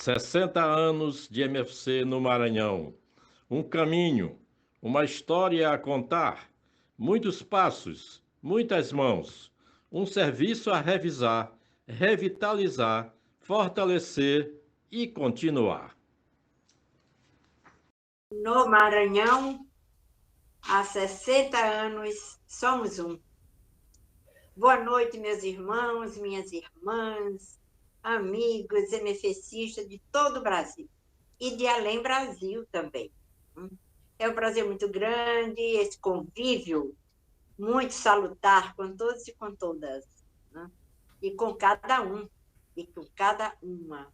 60 anos de MFC no Maranhão. Um caminho, uma história a contar, muitos passos, muitas mãos, um serviço a revisar, revitalizar, fortalecer e continuar. No Maranhão, há 60 anos, somos um. Boa noite, meus irmãos, minhas irmãs, amigos MFCistas de todo o Brasil e de além Brasil também. É um prazer muito grande, esse convívio muito salutar com todos e com todas, né? E com cada um, e com cada uma.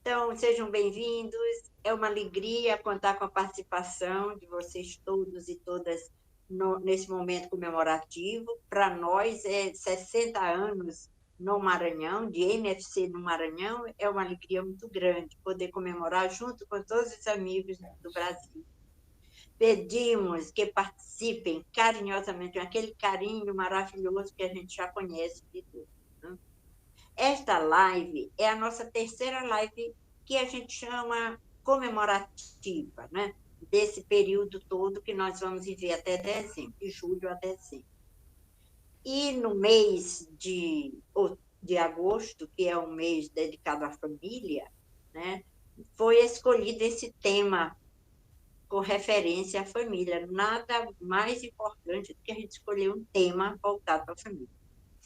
Então, sejam bem-vindos, é uma alegria contar com a participação de vocês todos e todas nesse momento comemorativo. Para nós, 60 anos no Maranhão, de MFC no Maranhão, é uma alegria muito grande poder comemorar junto com todos os amigos do Brasil. Pedimos que participem carinhosamente, com aquele carinho maravilhoso que a gente já conhece de tudo. Né? Esta live é a nossa terceira live que a gente chama comemorativa, né? Desse período todo que nós vamos viver até dezembro, de julho a dezembro. E no mês de agosto, que é um mês dedicado à família, né? Foi escolhido esse tema com referência à família. Nada mais importante do que a gente escolher um tema voltado para a família.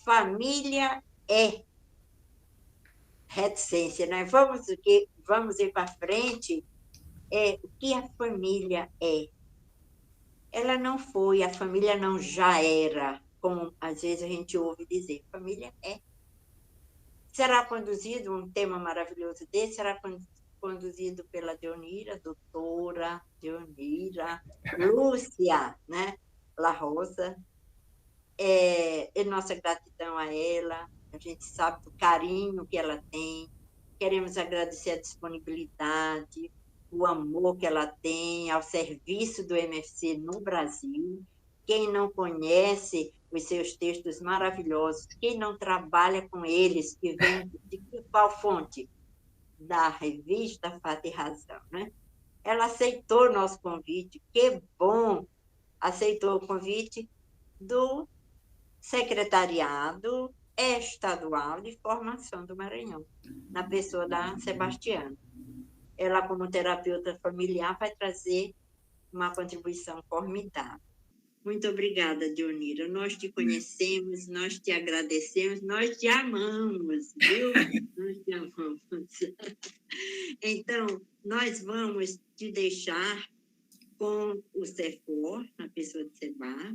Família é reticência, né? Vamos ir para frente. O que a família é? Ela não foi, a família não já era, como às vezes a gente ouve dizer. Família é. Será conduzido um tema maravilhoso desse? Será conduzido pela Deonira, doutora Deonira Lúcia, né? La Rosa. E nossa gratidão a ela, a gente sabe do carinho que ela tem, queremos agradecer a disponibilidade, o amor que ela tem ao serviço do MFC no Brasil. Quem não conhece os seus textos maravilhosos, quem não trabalha com eles, que vem de qual fonte? Da revista Fato e Razão, né? Ela aceitou o nosso convite, que bom! Aceitou o convite do Secretariado Estadual de Formação do Maranhão, na pessoa da Sebastiana. Ela, como terapeuta familiar, vai trazer uma contribuição formidável. Muito obrigada, Deonira. Nós te conhecemos, nós te agradecemos, nós te amamos, viu? Nós te amamos. Então, nós vamos te deixar com o CEFOR, na pessoa de Seba,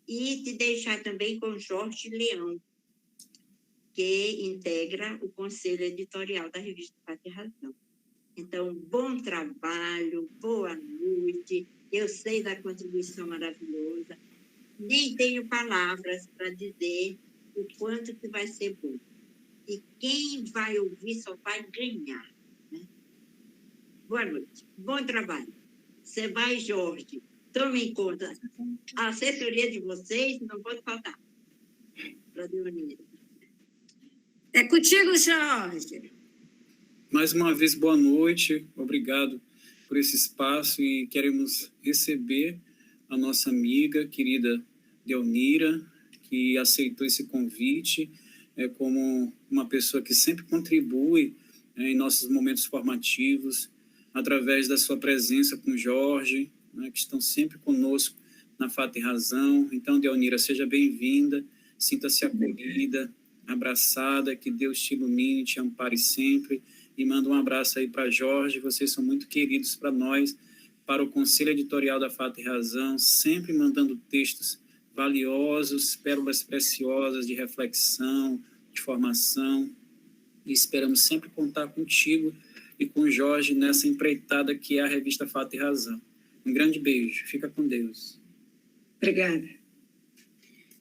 e te deixar também com Jorge Leão, que integra o conselho editorial da revista Fato e Razão. Então, bom trabalho, boa noite. Eu sei da contribuição maravilhosa. Nem tenho palavras para dizer o quanto que vai ser bom. E quem vai ouvir só vai ganhar. Né? Boa noite. Bom trabalho. Seba e Jorge, tomem conta. A assessoria de vocês não pode faltar. Para Deonira. É contigo, Jorge. Mais uma vez, boa noite. Obrigado por esse espaço e queremos receber a nossa amiga, querida Deonira, que aceitou esse convite como uma pessoa que sempre contribui em nossos momentos formativos, através da sua presença com o Jorge, que estão sempre conosco na Fato e Razão. Então, Deonira, seja bem-vinda, sinta-se acolhida, abraçada, que Deus te ilumine, te ampare sempre, e manda um abraço aí para Jorge. Vocês são muito queridos para nós, para o Conselho Editorial da Fato e Razão, sempre mandando textos valiosos, pérolas preciosas de reflexão, de formação, e esperamos sempre contar contigo e com Jorge nessa empreitada que é a revista Fato e Razão. Um grande beijo, fica com Deus. Obrigada.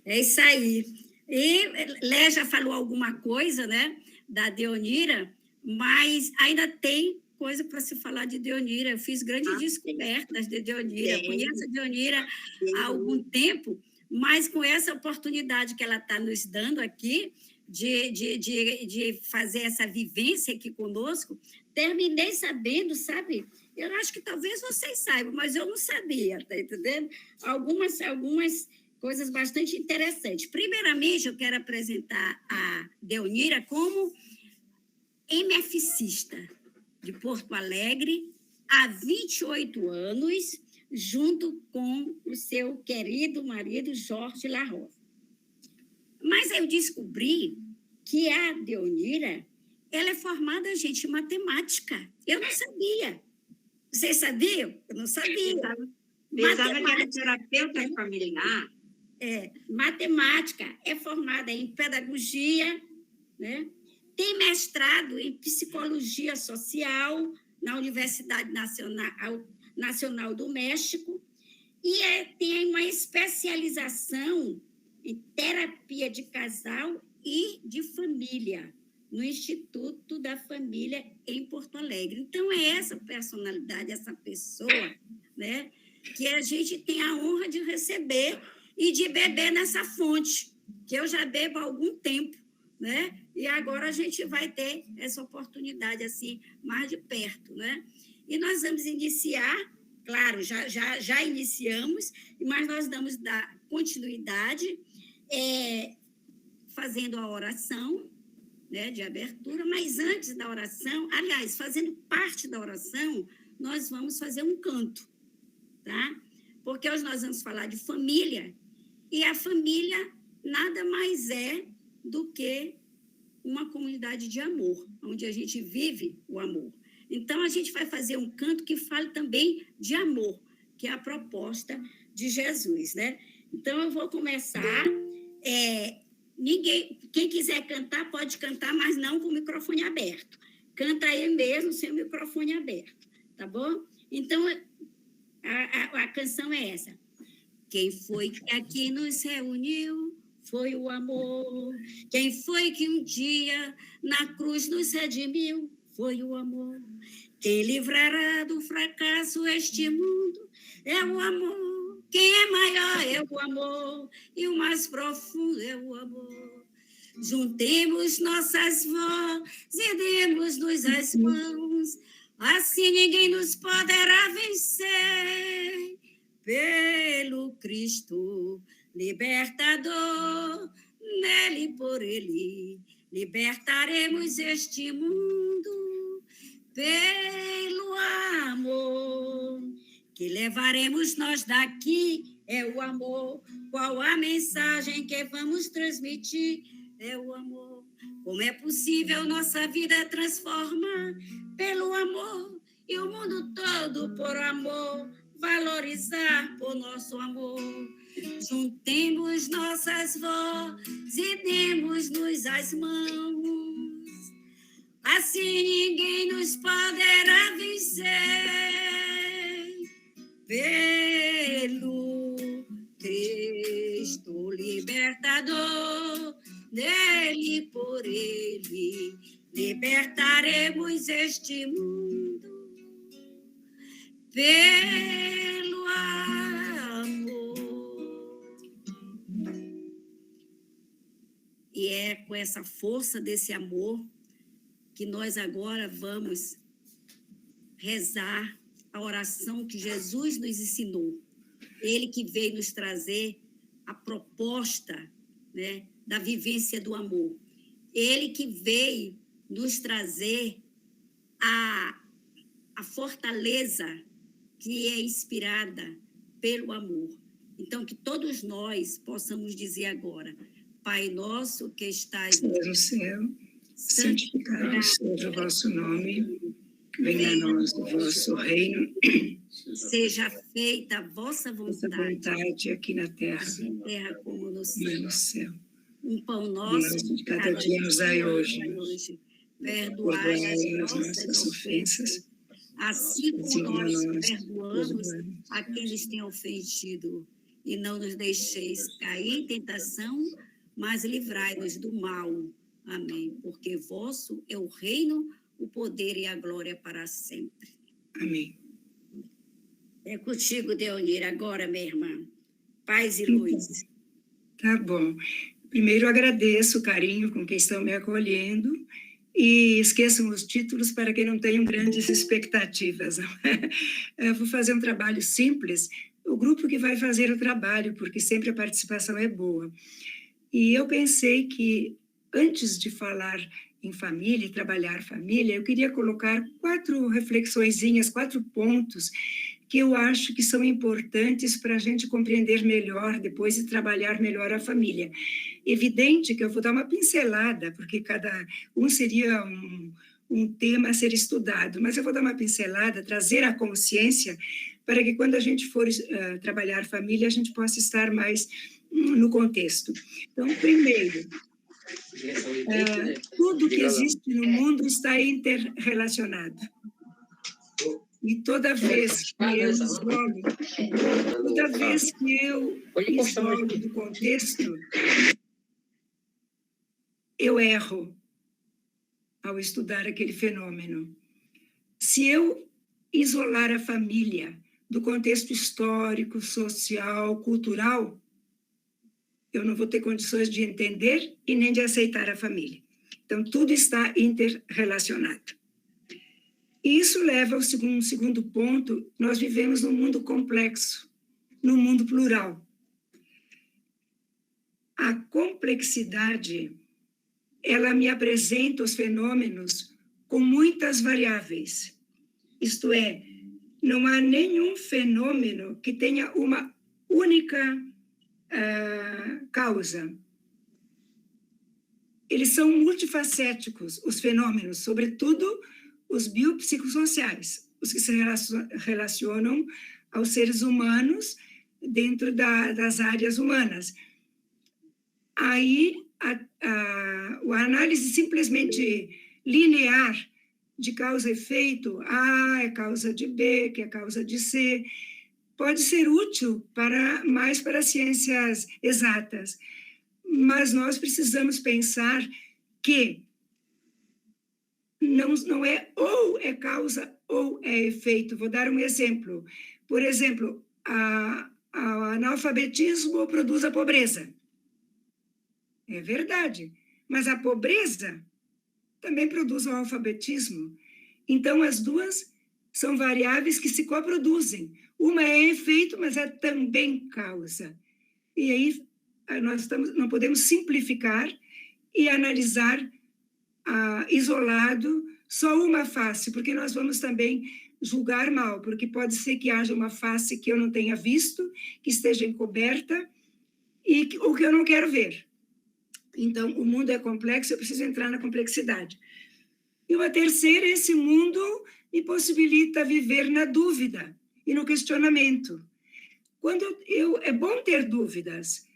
É isso aí. E Léa já falou alguma coisa, né, da Deonira, mas ainda tem coisa para se falar de Deonira. Eu fiz grandes descobertas de Deonira. Conheço a Deonira há algum tempo, mas com essa oportunidade que ela está nos dando aqui, de fazer essa vivência aqui conosco, terminei sabendo, sabe? Eu acho que talvez vocês saibam, mas eu não sabia, tá entendendo? Algumas coisas bastante interessantes. Primeiramente, eu quero apresentar a Deonira como MFcista de Porto Alegre, há 28 anos, junto com o seu querido marido, Jorge La Rosa. Mas eu descobri que a Deonira, ela é formada, gente, em matemática. Eu não sabia. Vocês sabiam? Eu não sabia. Pensava que era terapeuta familiar. Matemática, é formada em pedagogia, né? Tem mestrado em psicologia social na Universidade Nacional do México e tem uma especialização em terapia de casal e de família no Instituto da Família em Porto Alegre. Então, é essa personalidade, essa pessoa, né, que a gente tem a honra de receber e de beber nessa fonte, que eu já bebo há algum tempo, né? E agora a gente vai ter essa oportunidade assim mais de perto, né? E nós vamos iniciar, claro, já iniciamos, mas nós vamos dar continuidade fazendo a oração, né, de abertura, mas antes da oração, aliás, fazendo parte da oração, nós vamos fazer um canto, tá? Porque hoje nós vamos falar de família, e a família nada mais é do que uma comunidade de amor, onde a gente vive o amor. Então, a gente vai fazer um canto que fale também de amor, que é a proposta de Jesus, né? Então, eu vou começar. Quem quiser cantar, pode cantar, mas não com o microfone aberto. Canta aí mesmo, sem o microfone aberto, tá bom? Então, a canção é essa. Quem foi que aqui nos reuniu? Foi o amor. Quem foi que um dia na cruz nos redimiu? Foi o amor. Quem livrará do fracasso este mundo? É o amor. Quem é maior é o amor. E o mais profundo é o amor. Juntemos nossas vozes e demos-nos as mãos. Assim ninguém nos poderá vencer. Pelo Cristo libertador, nele por ele, libertaremos este mundo. Pelo amor que levaremos nós daqui, é o amor. Qual a mensagem que vamos transmitir? É o amor. Como é possível nossa vida transformar pelo amor e o mundo todo por amor valorizar por nosso amor. Juntemos nossas vozes e demos-nos as mãos. Assim ninguém nos poderá vencer. Pelo Cristo libertador, nele por ele, libertaremos este mundo. Pelo amor. E é com essa força desse amor que nós agora vamos rezar a oração que Jesus nos ensinou. Ele que veio nos trazer a proposta, né, da vivência do amor. Ele que veio nos trazer a fortaleza que é inspirada pelo amor. Então, que todos nós possamos dizer agora: Pai nosso que estás no céu, santificado seja o vosso nome, venha a nós o vosso reino, seja feita a vossa vontade aqui na terra, como no céu. Um pão nosso de cada dia nos dai hoje. Perdoai as nossas ofensas, assim como nós perdoamos a quem nos tem ofendido. E não nos deixeis cair em tentação, mas livrai-nos do mal. Amém. Porque vosso é o reino, o poder e a glória para sempre. Amém. É contigo, Deonira, agora, minha irmã. Paz e luz. Tá bom. Primeiro, agradeço o carinho com que estão me acolhendo e esqueçam os títulos para que não tenham grandes expectativas. Eu vou fazer um trabalho simples, o grupo que vai fazer o trabalho, porque sempre a participação é boa. E eu pensei que, antes de falar em família e trabalhar família, eu queria colocar 4 reflexõezinhas, 4 pontos que eu acho que são importantes para a gente compreender melhor depois e trabalhar melhor a família. Evidente que eu vou dar uma pincelada, porque cada um seria um tema a ser estudado, mas eu vou dar uma pincelada, trazer a consciência para que quando a gente for trabalhar família, a gente possa estar mais no contexto. Então, primeiro, tudo que existe no mundo está interrelacionado. E toda vez que eu isolo do contexto, eu erro ao estudar aquele fenômeno. Se eu isolar a família do contexto histórico, social, cultural, eu não vou ter condições de entender e nem de aceitar a família. Então, tudo está interrelacionado. E isso leva ao segundo ponto, nós vivemos num mundo complexo, num mundo plural. A complexidade, ela me apresenta os fenômenos com muitas variáveis. Isto é, não há nenhum fenômeno que tenha uma única causa. Eles são multifacéticos, os fenômenos, sobretudo os biopsicossociais, os que se relacionam aos seres humanos dentro das áreas humanas. Aí, a análise simplesmente linear de causa e efeito, A é causa de B, que é causa de C, pode ser útil mais para as ciências exatas, mas nós precisamos pensar que não é ou é causa ou é efeito. Vou dar um exemplo. Por exemplo, o analfabetismo produz a pobreza. É verdade, mas a pobreza também produz o alfabetismo. Então, as duas são variáveis que se coproduzem. Uma é efeito, mas é também causa. E aí, nós não podemos simplificar e analisar isolado só uma face, porque nós vamos também julgar mal, porque pode ser que haja uma face que eu não tenha visto, que esteja encoberta, ou que eu não quero ver. Então, o mundo é complexo, eu preciso entrar na complexidade. E uma terceira, esse mundo me possibilita viver na dúvida e no questionamento. É bom ter dúvidas.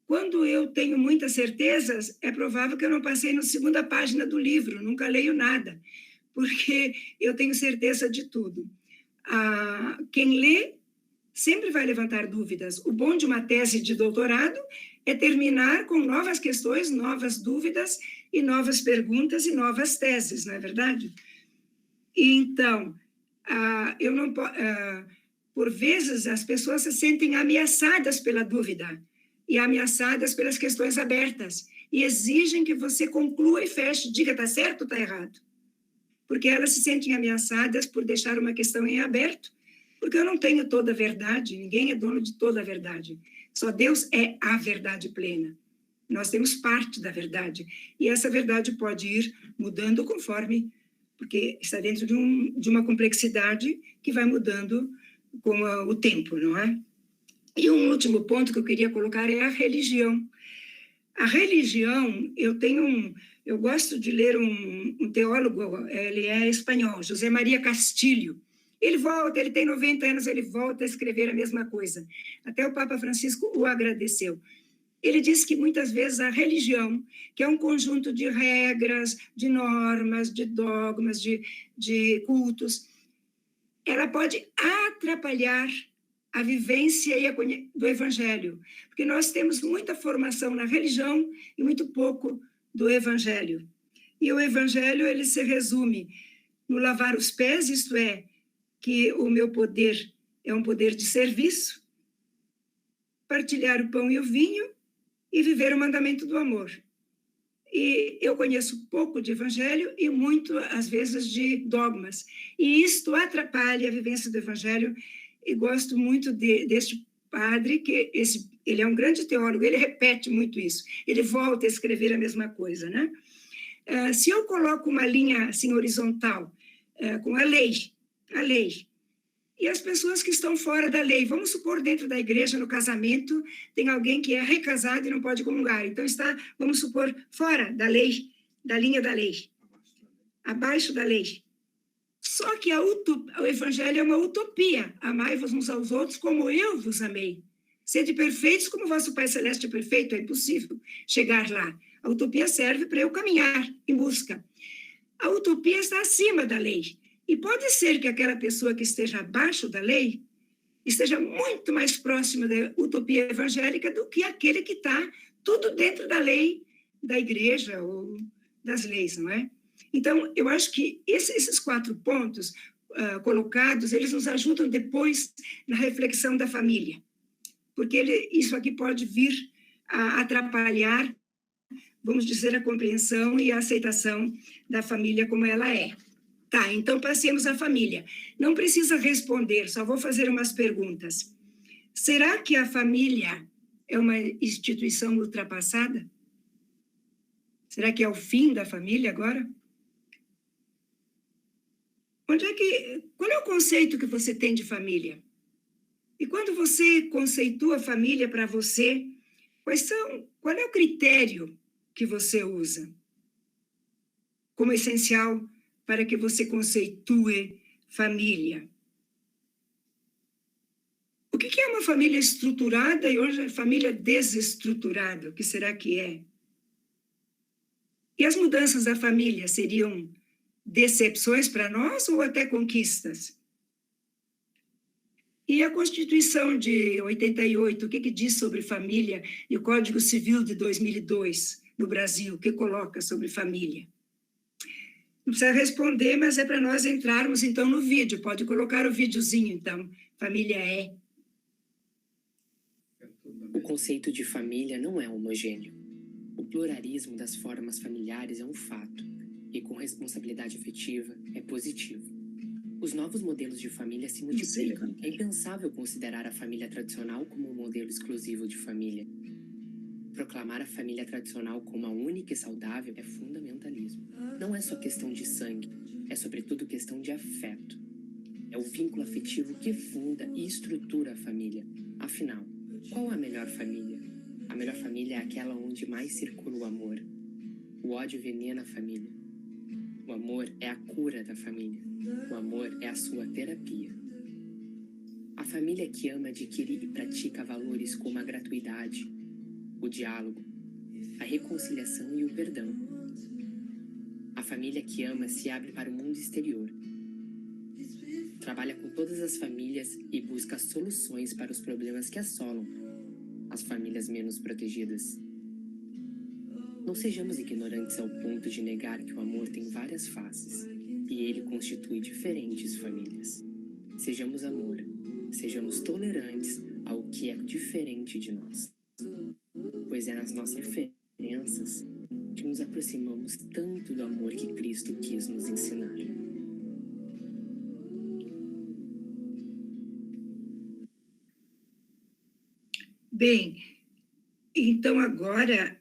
Quando eu tenho muitas certezas, é provável que eu não passei na segunda página do livro, nunca leio nada, porque eu tenho certeza de tudo. Quem lê sempre vai levantar dúvidas. O bom de uma tese de doutorado é terminar com novas questões, novas dúvidas e novas perguntas e novas teses, não é verdade? Então, por vezes as pessoas se sentem ameaçadas pela dúvida e ameaçadas pelas questões abertas e exigem que você conclua e feche, diga está certo ou está errado, porque elas se sentem ameaçadas por deixar uma questão em aberto, porque eu não tenho toda a verdade, ninguém é dono de toda a verdade, só Deus é a verdade plena. Nós temos parte da verdade, e essa verdade pode ir mudando conforme, porque está dentro de uma complexidade que vai mudando com o tempo, não é? E um último ponto que eu queria colocar é a religião. A religião, eu gosto de ler um teólogo, ele é espanhol, José Maria Castilho. Ele tem 90 anos, ele volta a escrever a mesma coisa. Até o Papa Francisco o agradeceu. Ele diz que muitas vezes a religião, que é um conjunto de regras, de normas, de dogmas, de cultos, ela pode atrapalhar a vivência do Evangelho, porque nós temos muita formação na religião e muito pouco do Evangelho. E o Evangelho, ele se resume no lavar os pés, isto é, que o meu poder é um poder de serviço, partilhar o pão e o vinho e viver o mandamento do amor. E eu conheço pouco de evangelho e muito, às vezes, de dogmas. E isto atrapalha a vivência do evangelho. E gosto muito deste padre, que ele é um grande teólogo, ele repete muito isso. Ele volta a escrever a mesma coisa, né? Se eu coloco uma linha assim, horizontal, com a lei, e as pessoas que estão fora da lei, vamos supor, dentro da igreja, no casamento, tem alguém que é recasado e não pode comungar, então está, vamos supor, fora da lei, da linha da lei, abaixo da lei. Só que o evangelho é uma utopia, amai-vos uns aos outros como eu vos amei. Sede perfeitos como vosso Pai Celeste é perfeito, é impossível chegar lá. A utopia serve para eu caminhar em busca. A utopia está acima da lei. E pode ser que aquela pessoa que esteja abaixo da lei esteja muito mais próxima da utopia evangélica do que aquele que está tudo dentro da lei da igreja ou das leis, não é? Então, eu acho que esses 4 pontos colocados, eles nos ajudam depois na reflexão da família, porque isso aqui pode vir a atrapalhar, vamos dizer, a compreensão e a aceitação da família como ela é. Tá, então passemos à família. Não precisa responder, só vou fazer umas perguntas. Será que a família é uma instituição ultrapassada? Será que é o fim da família agora? Qual é o conceito que você tem de família? E quando você conceitua a família para você, qual é o critério que você usa como essencial para que você conceitue família? O que é uma família estruturada e hoje é família desestruturada? O que será que é? E as mudanças da família seriam decepções para nós ou até conquistas? E a Constituição de 88, o que diz sobre família? E o Código Civil de 2002, no Brasil, o que coloca sobre família? Não precisa responder, mas é para nós entrarmos, então, no vídeo. Pode colocar o videozinho, então. Família é. O conceito de família não é homogêneo. O pluralismo das formas familiares é um fato, e com responsabilidade afetiva é positivo. Os novos modelos de família se multiplicam. É impensável considerar a família tradicional como um modelo exclusivo de família. Proclamar a família tradicional como a única e saudável é fundamentalismo. Não é só questão de sangue, é sobretudo questão de afeto. É o vínculo afetivo que funda e estrutura a família. Afinal, qual é a melhor família? A melhor família é aquela onde mais circula o amor. O ódio envenena a família. O amor é a cura da família. O amor é a sua terapia. A família que ama adquire e pratica valores como a gratuidade, o diálogo, a reconciliação e o perdão. A família que ama se abre para o mundo exterior. Trabalha com todas as famílias e busca soluções para os problemas que assolam as famílias menos protegidas. Não sejamos ignorantes ao ponto de negar que o amor tem várias faces e ele constitui diferentes famílias. Sejamos amor, sejamos tolerantes ao que é diferente de nós, pois é nas nossas diferenças que nos aproximamos tanto do amor que Cristo quis nos ensinar. Bem, então agora,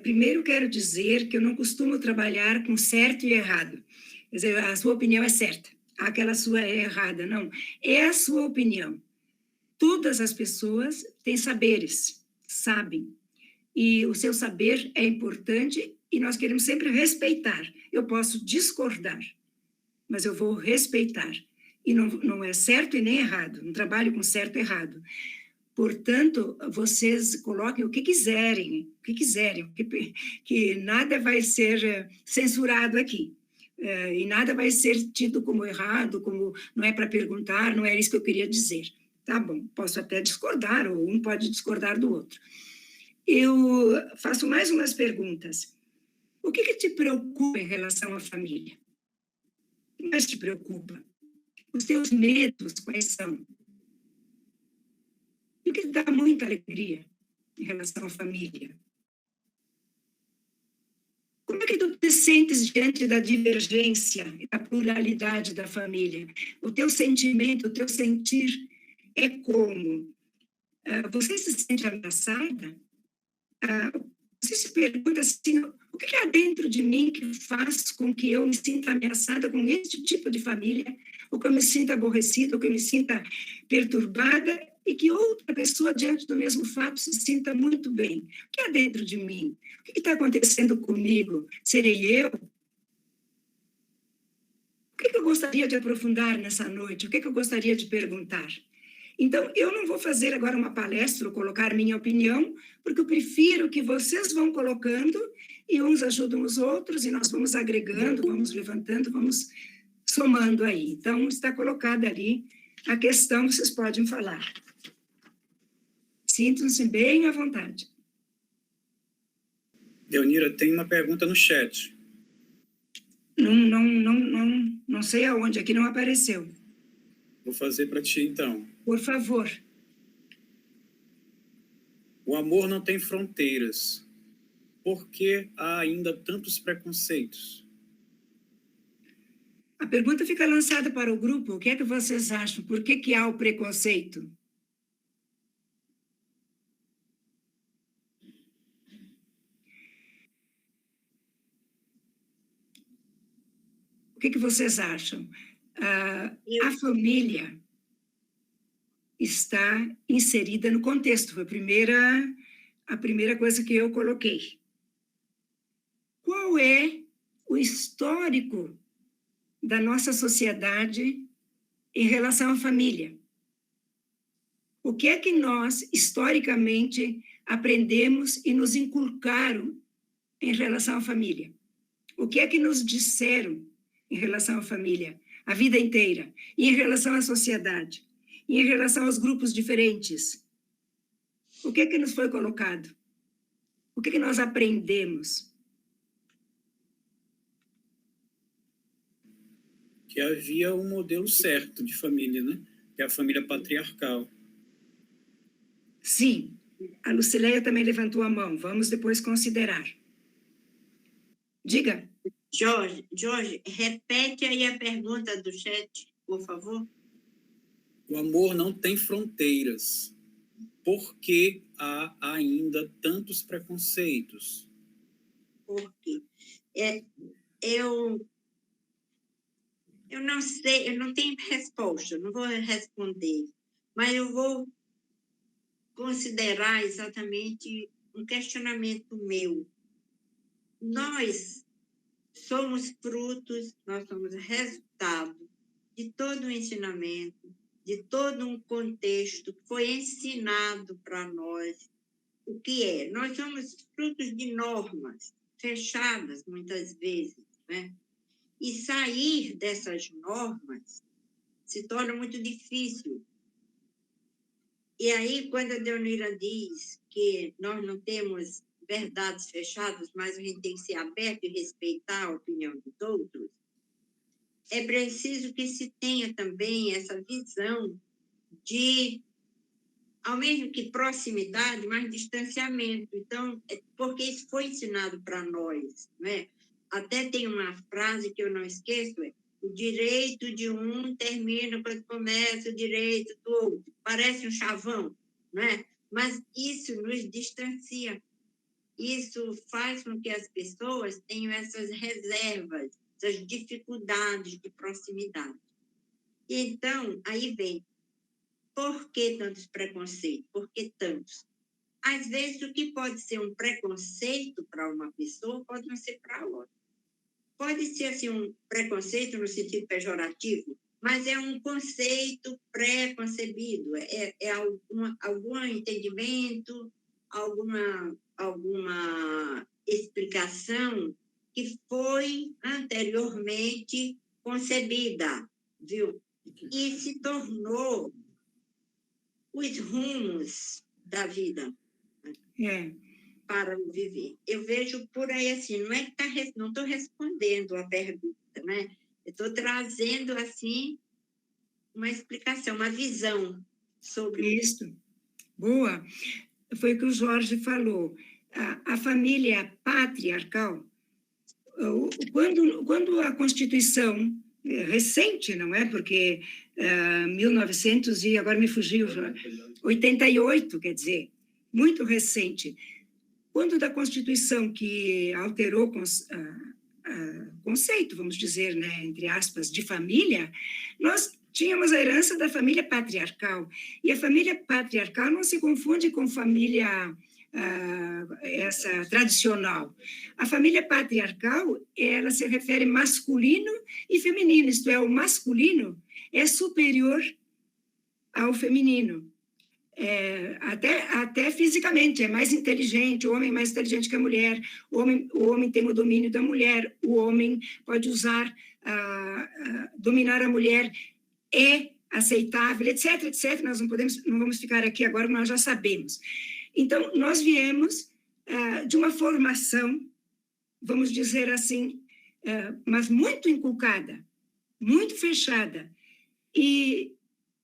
primeiro quero dizer que eu não costumo trabalhar com certo e errado. Quer dizer, a sua opinião é certa, aquela sua é errada. Não, é a sua opinião. Todas as pessoas têm saberes, sabem. E o seu saber é importante e nós queremos sempre respeitar. Eu posso discordar, mas eu vou respeitar. E não é certo e nem errado, não trabalho com certo e errado. Portanto, vocês coloquem o que quiserem, que nada vai ser censurado aqui. E nada vai ser tido como errado, como não é para perguntar, não é isso que eu queria dizer. Tá bom, posso até discordar, ou um pode discordar do outro. Eu faço mais umas perguntas. O que te preocupa em relação à família? O que mais te preocupa? Os teus medos, quais são? O que te dá muita alegria em relação à família? Como é que tu te sentes diante da divergência e da pluralidade da família? O teu sentimento, o teu sentir é como? Você se sente ameaçada? Você se pergunta assim, o que há dentro de mim que faz com que eu me sinta ameaçada com este tipo de família, ou que eu me sinta aborrecida, ou que eu me sinta perturbada, e que outra pessoa, diante do mesmo fato, se sinta muito bem? O que há dentro de mim? O que está acontecendo comigo? Serei eu? O que eu gostaria de aprofundar nessa noite? O que eu gostaria de perguntar? Então, eu não vou fazer agora uma palestra ou colocar minha opinião, porque eu prefiro que vocês vão colocando e uns ajudam os outros, e nós vamos agregando, vamos levantando, vamos somando aí. Então, está colocada ali a questão, vocês podem falar. Sintam-se bem à vontade. Deonira, tem uma pergunta no chat. Não sei aonde, aqui não apareceu. Vou fazer para ti, então. Por favor. O amor não tem fronteiras. Por que há ainda tantos preconceitos? A pergunta fica lançada para o grupo. O que é que vocês acham? Por que há o preconceito? O que vocês acham? A família está inserida no contexto. Foi a primeira coisa que eu coloquei. Qual é o histórico da nossa sociedade em relação à família? O que é que nós, historicamente, aprendemos e nos inculcaram em relação à família? O que é que nos disseram em relação à família a vida inteira? E em relação à sociedade? E em relação aos grupos diferentes? O que é que nos foi colocado? O que é que nós aprendemos? Que havia um modelo certo de família, né? Que é a família patriarcal. Sim. A Lucileia também levantou a mão. Vamos depois considerar. Diga. Jorge, repete aí a pergunta do chat, por favor. O amor não tem fronteiras. Por que há ainda tantos preconceitos? Por quê? Eu não sei, eu não tenho resposta, não vou responder, mas eu vou considerar exatamente um questionamento meu. Nós somos frutos, nós somos resultado de todo o ensinamento, de todo um contexto que foi ensinado para nós. O que é? Nós somos frutos de normas fechadas, muitas vezes, né? E sair dessas normas se torna muito difícil. E aí, quando a Deonira diz que nós não temos verdades fechadas, mas a gente tem que ser aberto e respeitar a opinião dos outros, é preciso que se tenha também essa visão de, ao mesmo que proximidade, mas distanciamento. Então, porque isso foi ensinado para nós, né? Até tem uma frase que eu não esqueço, o direito de um termina quando começa o direito do outro. Parece um chavão, né? Mas isso nos distancia. Isso faz com que as pessoas tenham essas reservas, essas dificuldades de proximidade. Então, aí vem, por que tantos preconceitos? Por que tantos? Às vezes, o que pode ser um preconceito para uma pessoa pode não ser para outra. Pode ser assim, um preconceito no sentido pejorativo, mas é um conceito pré-concebido, é algum entendimento, alguma explicação que foi anteriormente concebida, viu? E se tornou os rumos da vida para viver. Eu vejo por aí assim, não é que não estou respondendo a pergunta, né? Eu estou trazendo assim uma explicação, uma visão sobre isso. Boa. Foi o que o Jorge falou. A família patriarcal, quando a Constituição recente, não é? Porque 1900 e agora me fugiu, 88, quer dizer, muito recente. Quando da Constituição que alterou conceito, vamos dizer, né, entre aspas, de família, nós tínhamos a herança da família patriarcal. E a família patriarcal não se confunde com família essa tradicional. A família patriarcal, ela se refere masculino e feminino, isto é, o masculino é superior ao feminino. Até fisicamente, é mais inteligente, o homem é mais inteligente que a mulher, o homem tem o domínio da mulher, o homem pode dominar a mulher, é aceitável, etc, etc. Nós não vamos ficar aqui agora, nós já sabemos. Então, nós viemos de uma formação, vamos dizer assim, mas muito inculcada, muito fechada, e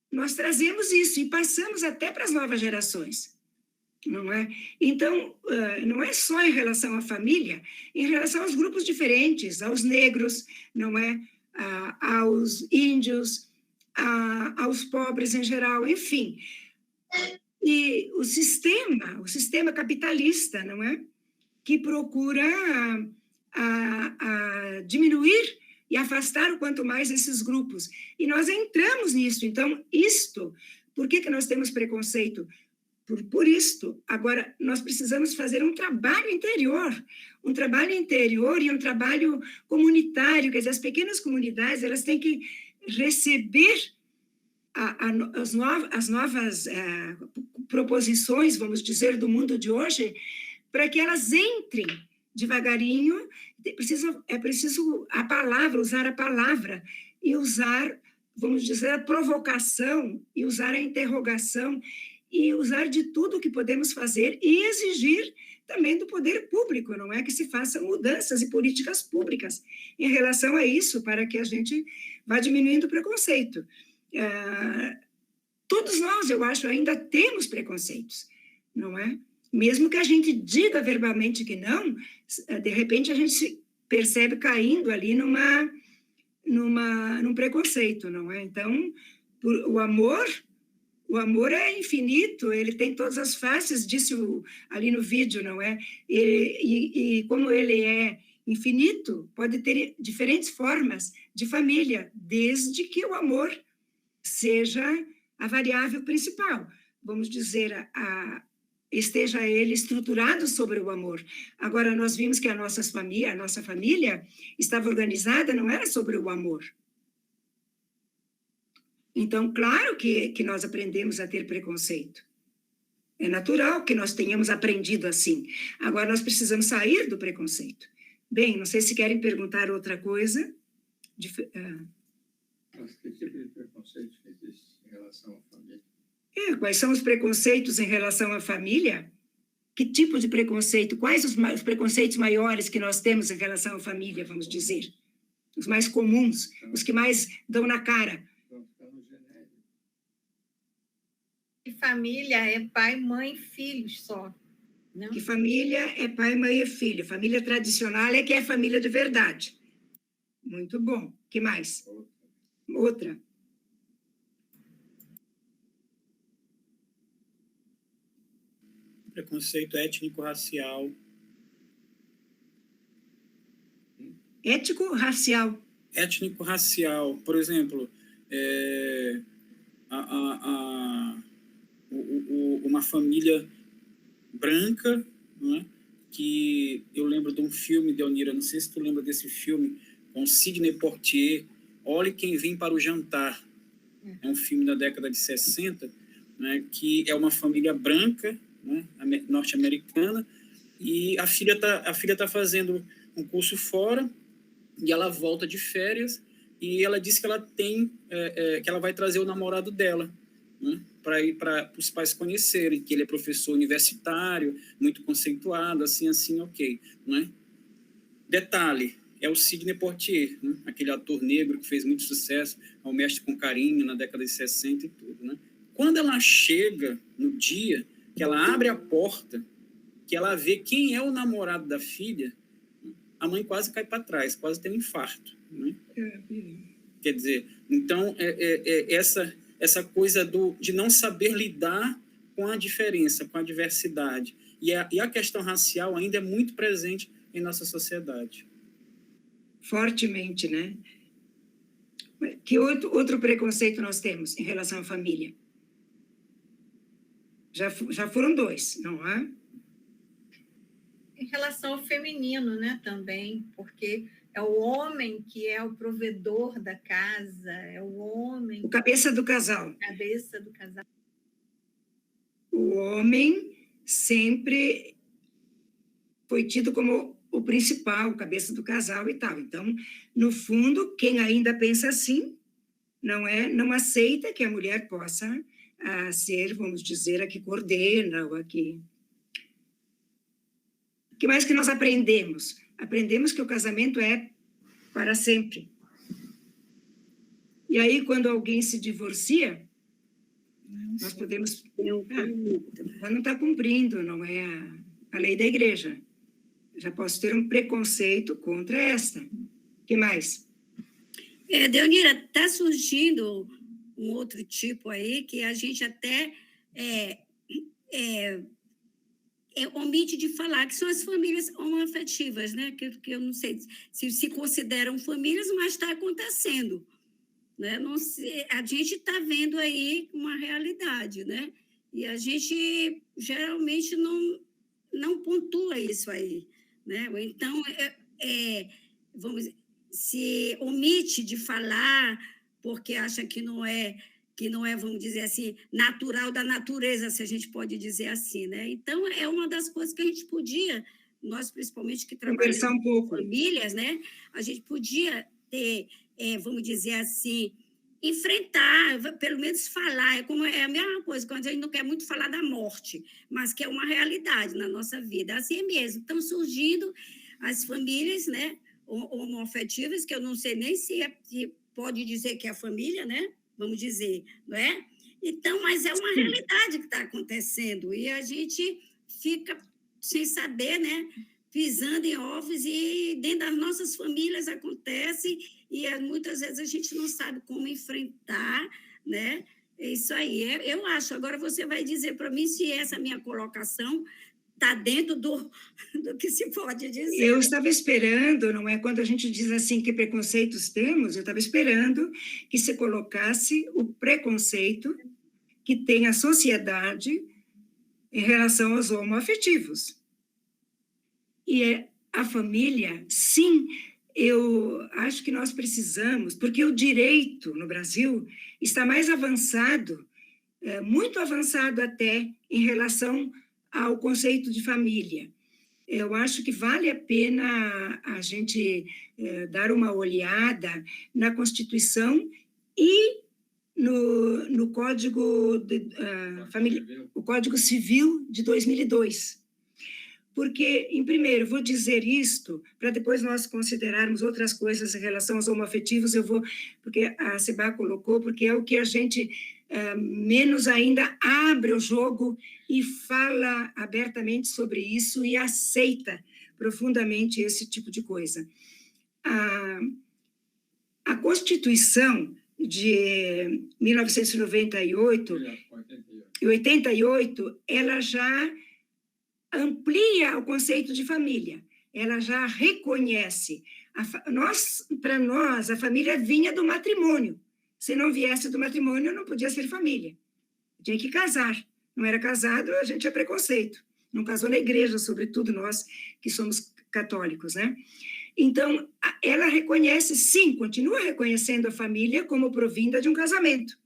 nós trazemos isso e passamos até para as novas gerações, não é? Então, não é só em relação à família, em relação aos grupos diferentes, aos negros, não é? Aos índios, aos pobres em geral, enfim. E o sistema capitalista, não é? Que procura diminuir e afastar o quanto mais esses grupos. E nós entramos nisso. Então, por que nós temos preconceito? Por isto. Agora, nós precisamos fazer um trabalho interior e um trabalho comunitário, quer dizer, as pequenas comunidades, elas têm que receber as novas proposições, vamos dizer, do mundo de hoje, para que elas entrem devagarinho. É preciso usar a palavra e usar, vamos dizer, a provocação e usar a interrogação e usar de tudo o que podemos fazer e exigir também do poder público, não é? Que se façam mudanças e políticas públicas em relação a isso, para que a gente vá diminuindo o preconceito. Todos nós, eu acho, ainda temos preconceitos, não é? Mesmo que a gente diga verbalmente que não, de repente a gente se percebe caindo ali num preconceito, não é? Então, o amor é infinito, ele tem todas as faces, disse ali no vídeo, não é? E como ele é infinito, pode ter diferentes formas de família, desde que o amor seja a variável principal. Vamos dizer, esteja ele estruturado sobre o amor. Agora, nós vimos que a nossa família estava organizada, não era sobre o amor. Então, claro que nós aprendemos a ter preconceito. É natural que nós tenhamos aprendido assim. Agora, nós precisamos sair do preconceito. Bem, não sei se querem perguntar outra coisa. Que tipo de preconceito existe em relação à família? Quais são os preconceitos em relação à família? Que tipo de preconceito? Quais os preconceitos maiores que nós temos em relação à família, vamos dizer? Os mais comuns, os que mais dão na cara. Que família é pai, mãe e filhos só. Não? Que família é pai, mãe e filho. Família tradicional é que é família de verdade. Muito bom. Que mais? Outra. Preconceito étnico-racial. Ético-racial. Étnico-racial. Por exemplo, uma família branca, né, que eu lembro de um filme, Delnira, não sei se tu lembra desse filme, com Sidney Poitier, Olhe Quem Vem para o Jantar. É um filme da década de 60, né, que é uma família branca, né, norte-americana, e a filha tá fazendo um curso fora, e ela volta de férias, e ela diz que ela que ela vai trazer o namorado dela, né, para os pais conhecerem, que ele é professor universitário, muito conceituado, assim, ok. Né? Detalhe, é o Sidney Poitier, né? Aquele ator negro que fez muito sucesso, ao Mestre com Carinho, na década de 60 e tudo. Né? Quando ela chega no dia que ela abre a porta, que ela vê quem é o namorado da filha, a mãe quase cai para trás, quase tem um infarto, né? Quer dizer, então, essa coisa de não saber lidar com a diferença, com a diversidade. E a questão racial ainda é muito presente em nossa sociedade. Fortemente, né? Que outro preconceito nós temos em relação à família? Já foram 2, não é? Em relação ao feminino, né, também, porque é o homem que é o provedor da casa, é o homem... O cabeça do casal. Cabeça do casal. O homem sempre foi tido como o principal, o cabeça do casal e tal. Então, no fundo, quem ainda pensa assim, não aceita que a mulher possa ser, vamos dizer, a que coordena, ou a que... O que mais que nós aprendemos? Aprendemos que o casamento é para sempre. E aí, quando alguém se divorcia, nós podemos... já não está cumprindo, não é a lei da igreja. Já posso ter um preconceito contra esta. O que mais? Deonira, está surgindo um outro tipo aí que a gente até omite de falar, que são as famílias homoafetivas, né? Que eu não sei se consideram famílias, mas está acontecendo. Né? Não sei, a gente está vendo aí uma realidade, né? E a gente geralmente não pontua isso aí. Né? Ou então, vamos dizer, se omite de falar porque acha que não é, vamos dizer assim, natural da natureza, se a gente pode dizer assim, né? Então, é uma das coisas que a gente podia, nós principalmente que trabalhamos com famílias, né? A gente podia ter, vamos dizer assim, enfrentar, pelo menos falar, é a mesma coisa, quando a gente não quer muito falar da morte, mas que é uma realidade na nossa vida, assim mesmo. Estão surgindo as famílias, né, homoafetivas, que eu não sei nem se pode dizer que é a família, né, vamos dizer, não é? Então, mas é uma realidade que está acontecendo, e a gente fica sem saber, né, pisando em ovos, e dentro das nossas famílias acontece, e muitas vezes a gente não sabe como enfrentar, né? É isso aí, eu acho. Agora você vai dizer para mim se essa minha colocação está dentro do que se pode dizer. Eu estava esperando, não é? Quando a gente diz assim que preconceitos temos, eu estava esperando que se colocasse o preconceito que tem a sociedade em relação aos homoafetivos. E a família, sim, eu acho que nós precisamos, porque o direito no Brasil está mais avançado, muito avançado até, em relação ao conceito de família. Eu acho que vale a pena a gente dar uma olhada na Constituição e no Código, o Código Civil de 2002. Porque, em primeiro, vou dizer isto, para depois nós considerarmos outras coisas em relação aos homoafetivos, porque a Seba colocou, porque é o que a gente menos ainda abre o jogo e fala abertamente sobre isso e aceita profundamente esse tipo de coisa. A Constituição de 1998 e 88, ela já amplia o conceito de família, ela já reconhece. Para nós, a família vinha do matrimônio. Se não viesse do matrimônio, não podia ser família. Tinha que casar. Não era casado, a gente é preconceito. Não casou na igreja, sobretudo nós que somos católicos, né? Então, ela reconhece, sim, continua reconhecendo a família como provinda de um casamento.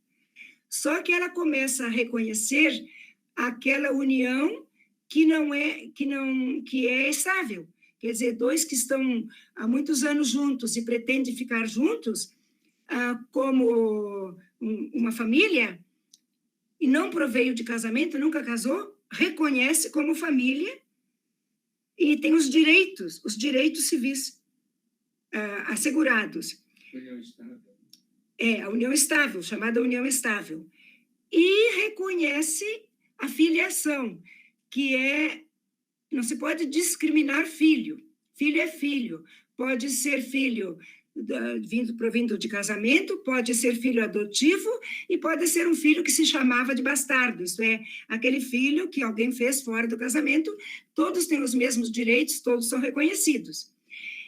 Só que ela começa a reconhecer aquela união que é estável. Quer dizer, 2 que estão há muitos anos juntos e pretendem ficar juntos como uma família e não proveio de casamento, nunca casou, reconhece como família e tem os direitos civis assegurados. União estável. A união estável, chamada união estável. E reconhece a filiação, que não se pode discriminar filho. Filho é filho. Pode ser filho provindo de casamento, pode ser filho adotivo e pode ser um filho que se chamava de bastardo, isto é, aquele filho que alguém fez fora do casamento, todos têm os mesmos direitos, todos são reconhecidos.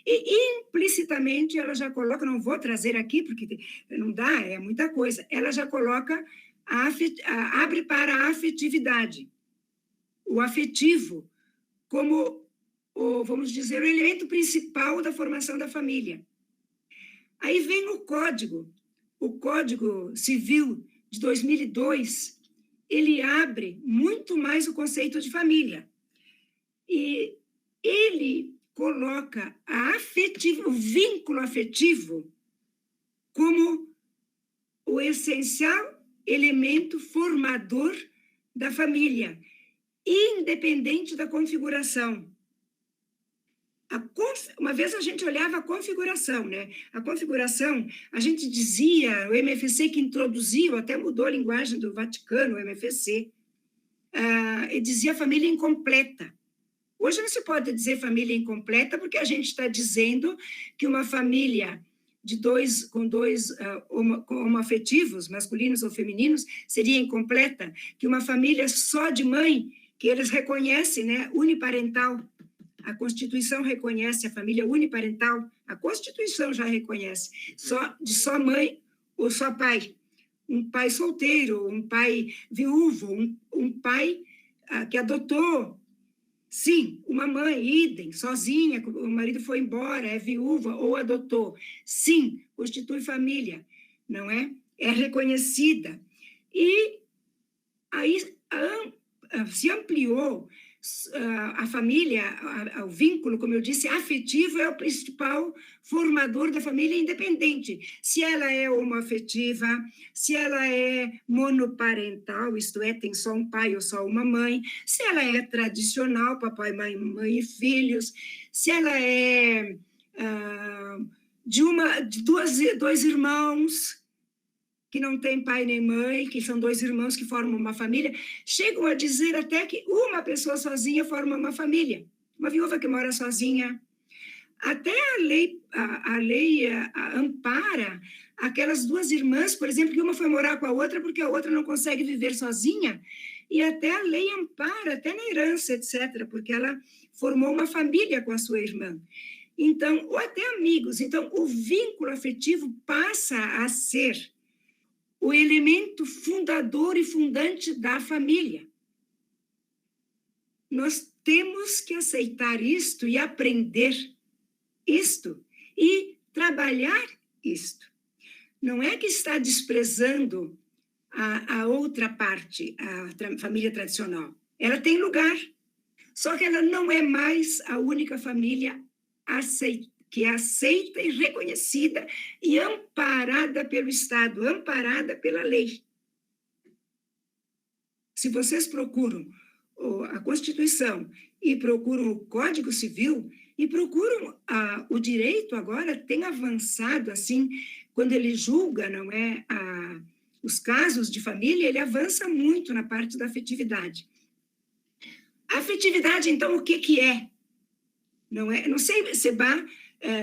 E implicitamente ela já coloca, não vou trazer aqui porque não dá, é muita coisa, ela já coloca, abre para a afetividade, o afetivo como, vamos dizer, o elemento principal da formação da família. Aí vem o Código Civil de 2002, ele abre muito mais o conceito de família. E ele coloca o vínculo afetivo como o essencial elemento formador da família, independente da configuração. Uma vez a gente olhava a configuração, né? A configuração, a gente dizia, o MFC que introduziu, até mudou a linguagem do Vaticano, o MFC, e dizia família incompleta. Hoje não se pode dizer família incompleta, porque a gente está dizendo que uma família com dois homoafetivos, masculinos ou femininos, seria incompleta, que uma família só de mãe, que eles reconhecem, né, uniparental. A Constituição reconhece a família uniparental, a Constituição já reconhece, só mãe ou só pai. Um pai solteiro, um pai viúvo, um pai que adotou. Sim, uma mãe, idem, sozinha, o marido foi embora, é viúva ou adotou. Sim, constitui família, não é? É reconhecida. E aí se ampliou a família, o vínculo, como eu disse, afetivo é o principal formador da família independente. Se ela é homoafetiva, se ela é monoparental, isto é, tem só um pai ou só uma mãe, se ela é tradicional, papai, mãe e filhos, se ela é de dois irmãos, que não tem pai nem mãe, que são dois irmãos que formam uma família, chegam a dizer até que uma pessoa sozinha forma uma família, uma viúva que mora sozinha. Até a lei ampara aquelas duas irmãs, por exemplo, que uma foi morar com a outra porque a outra não consegue viver sozinha, e até a lei ampara, até na herança, etc., porque ela formou uma família com a sua irmã. Então, ou até amigos. Então, o vínculo afetivo passa a ser o elemento fundador e fundante da família. Nós temos que aceitar isto e aprender isto e trabalhar isto. Não é que está desprezando a outra parte, a família tradicional. Ela tem lugar, só que ela não é mais a única família que é aceita e reconhecida e amparada pelo Estado, amparada pela lei. Se vocês procuram a Constituição e procuram o Código Civil e procuram o direito agora, tem avançado assim, quando ele julga, não é, os casos de família, ele avança muito na parte da afetividade. A afetividade, então, o que é? Não sei, Seba,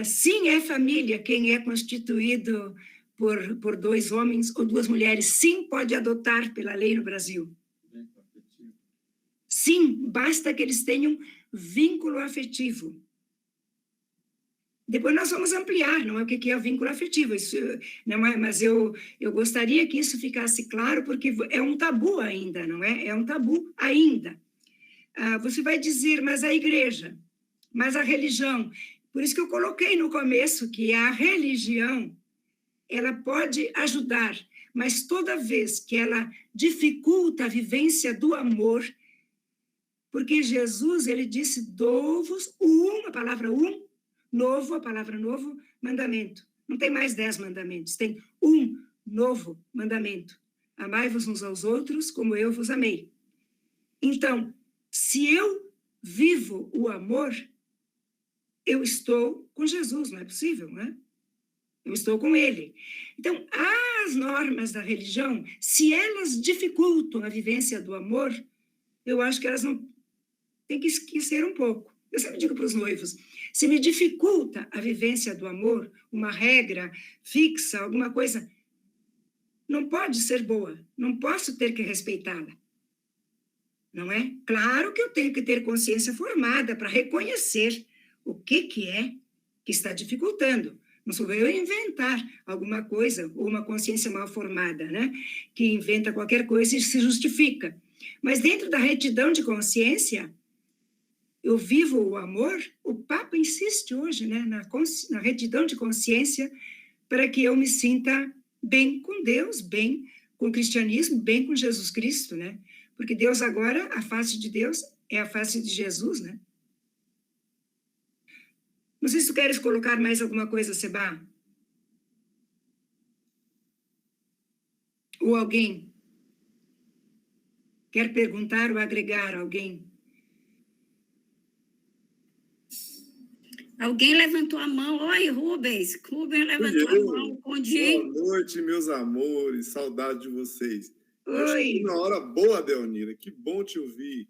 sim, é família quem é constituído por dois homens ou duas mulheres. Sim, pode adotar pela lei no Brasil. Sim, basta que eles tenham vínculo afetivo. Depois nós vamos ampliar, não é o que é o vínculo afetivo, isso não é, mas eu gostaria que isso ficasse claro, porque é um tabu ainda, não é? É um tabu ainda. Você vai dizer, mas a igreja, mas a religião. Por isso que eu coloquei no começo que a religião, ela pode ajudar, mas toda vez que ela dificulta a vivência do amor, porque Jesus, ele disse, dou-vos a palavra novo, a palavra novo, mandamento. Não tem mais 10 mandamentos, tem um novo mandamento. Amai-vos uns aos outros como eu vos amei. Então, se eu vivo o amor, eu estou com Jesus, não é possível, né? Eu estou com ele. Então, as normas da religião, se elas dificultam a vivência do amor, eu acho que elas não têm que esquecer um pouco. Eu sempre digo para os noivos, se me dificulta a vivência do amor, uma regra fixa, alguma coisa, não pode ser boa, não posso ter que respeitá-la. Não é? Claro que eu tenho que ter consciência formada para reconhecer o que é que está dificultando. Não sou eu inventar alguma coisa, ou uma consciência mal formada, né? Que inventa qualquer coisa e se justifica. Mas dentro da retidão de consciência, eu vivo o amor, o Papa insiste hoje, né? Na retidão de consciência, para que eu me sinta bem com Deus, bem com o cristianismo, bem com Jesus Cristo, né? Porque Deus agora, a face de Deus é a face de Jesus, né? Não sei se tu queres colocar mais alguma coisa, Seba? Ou alguém? Quer perguntar ou agregar alguém? Alguém levantou a mão. Oi, Rubens. Rubens levantou a mão. Bom dia. Boa noite, meus amores. Saudade de vocês. Oi. Uma hora boa, Deonira. Que bom te ouvir.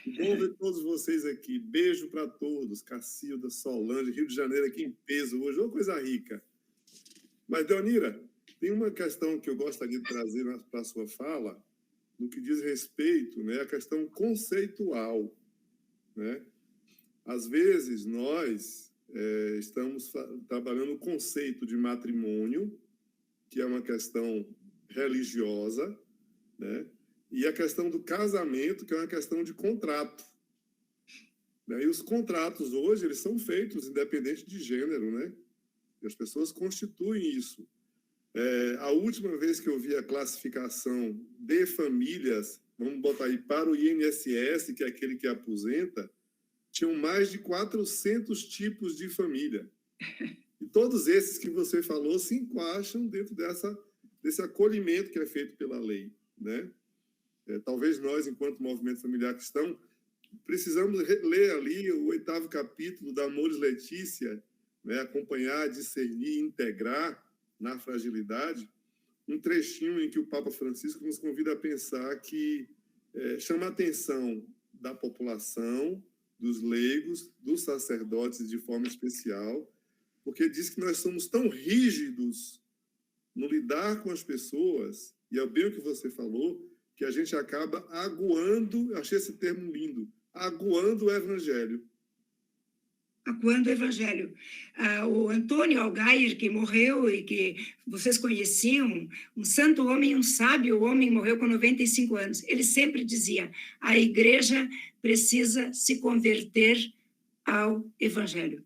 Que bom ver todos vocês aqui. Beijo para todos. Cacilda, Solange, Rio de Janeiro aqui em peso hoje. Uma coisa rica. Mas, Deonira, tem uma questão que eu gostaria de trazer para a sua fala, no que diz respeito, né, à questão conceitual, né? Às vezes, nós estamos trabalhando o conceito de matrimônio, que é uma questão religiosa, né? E a questão do casamento, que é uma questão de contrato. Né? E os contratos hoje, eles são feitos independente de gênero, né? E as pessoas constituem isso. A última vez que eu vi a classificação de famílias, vamos botar aí para o INSS, que é aquele que aposenta, tinham mais de 400 tipos de família. E todos esses que você falou se encaixam dentro desse acolhimento que é feito pela lei, né? Talvez nós, enquanto movimento familiar cristão, precisamos ler ali o 8º capítulo da Amoris Laetitia, né? Acompanhar, discernir, integrar na fragilidade, um trechinho em que o Papa Francisco nos convida a pensar que chama a atenção da população, dos leigos, dos sacerdotes de forma especial, porque diz que nós somos tão rígidos no lidar com as pessoas, e é bem o que você falou, que a gente acaba aguando, achei esse termo lindo, aguando o evangelho. Aguando o evangelho. O Antônio Algair, que morreu e que vocês conheciam, um santo homem, um sábio homem, morreu com 95 anos. Ele sempre dizia, a igreja precisa se converter ao evangelho.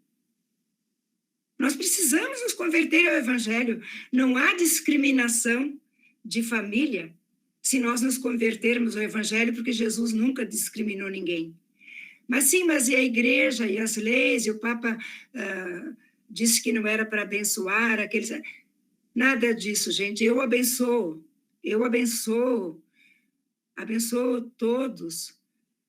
Nós precisamos nos converter ao evangelho. Não há discriminação de família se nós nos convertermos ao evangelho, porque Jesus nunca discriminou ninguém. Mas sim, mas e a igreja, e as leis, e o Papa disse que não era para abençoar aqueles... Nada disso, gente. Eu abençoo todos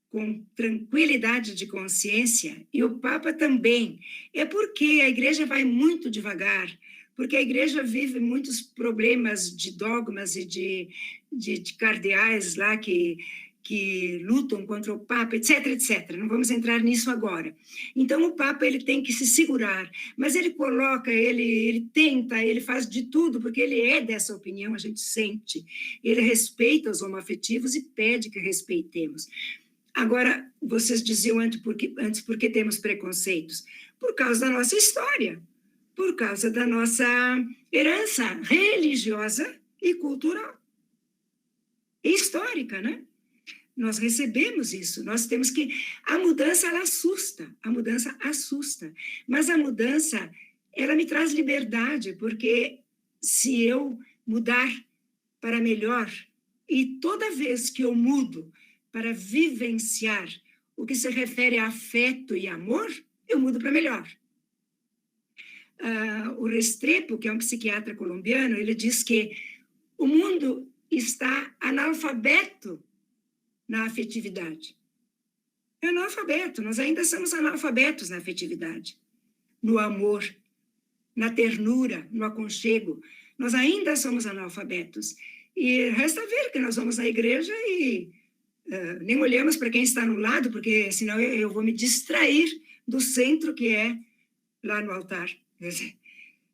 com tranquilidade de consciência, e o Papa também. É porque a igreja vai muito devagar, porque a igreja vive muitos problemas de dogmas e de cardeais lá que lutam contra o Papa, etc, etc. Não vamos entrar nisso agora. Então, o Papa ele tem que se segurar, mas ele coloca, ele tenta, ele faz de tudo, porque ele é dessa opinião, a gente sente. Ele respeita os homoafetivos e pede que respeitemos. Agora, vocês diziam antes por que temos preconceitos? Por causa da nossa história, por causa da nossa herança religiosa e cultural. E histórica, né? Nós recebemos isso, nós temos que... A mudança, ela assusta, mas a mudança, ela me traz liberdade, porque se eu mudar para melhor, e toda vez que eu mudo para vivenciar o que se refere a afeto e amor, eu mudo para melhor. O Restrepo, que é um psiquiatra colombiano, ele diz que o mundo está analfabeto na afetividade. É analfabeto, nós ainda somos analfabetos na afetividade, no amor, na ternura, no aconchego. Nós ainda somos analfabetos. E resta ver que nós vamos à igreja e nem olhamos para quem está no lado, porque senão eu vou me distrair do centro que é lá no altar. Quer dizer,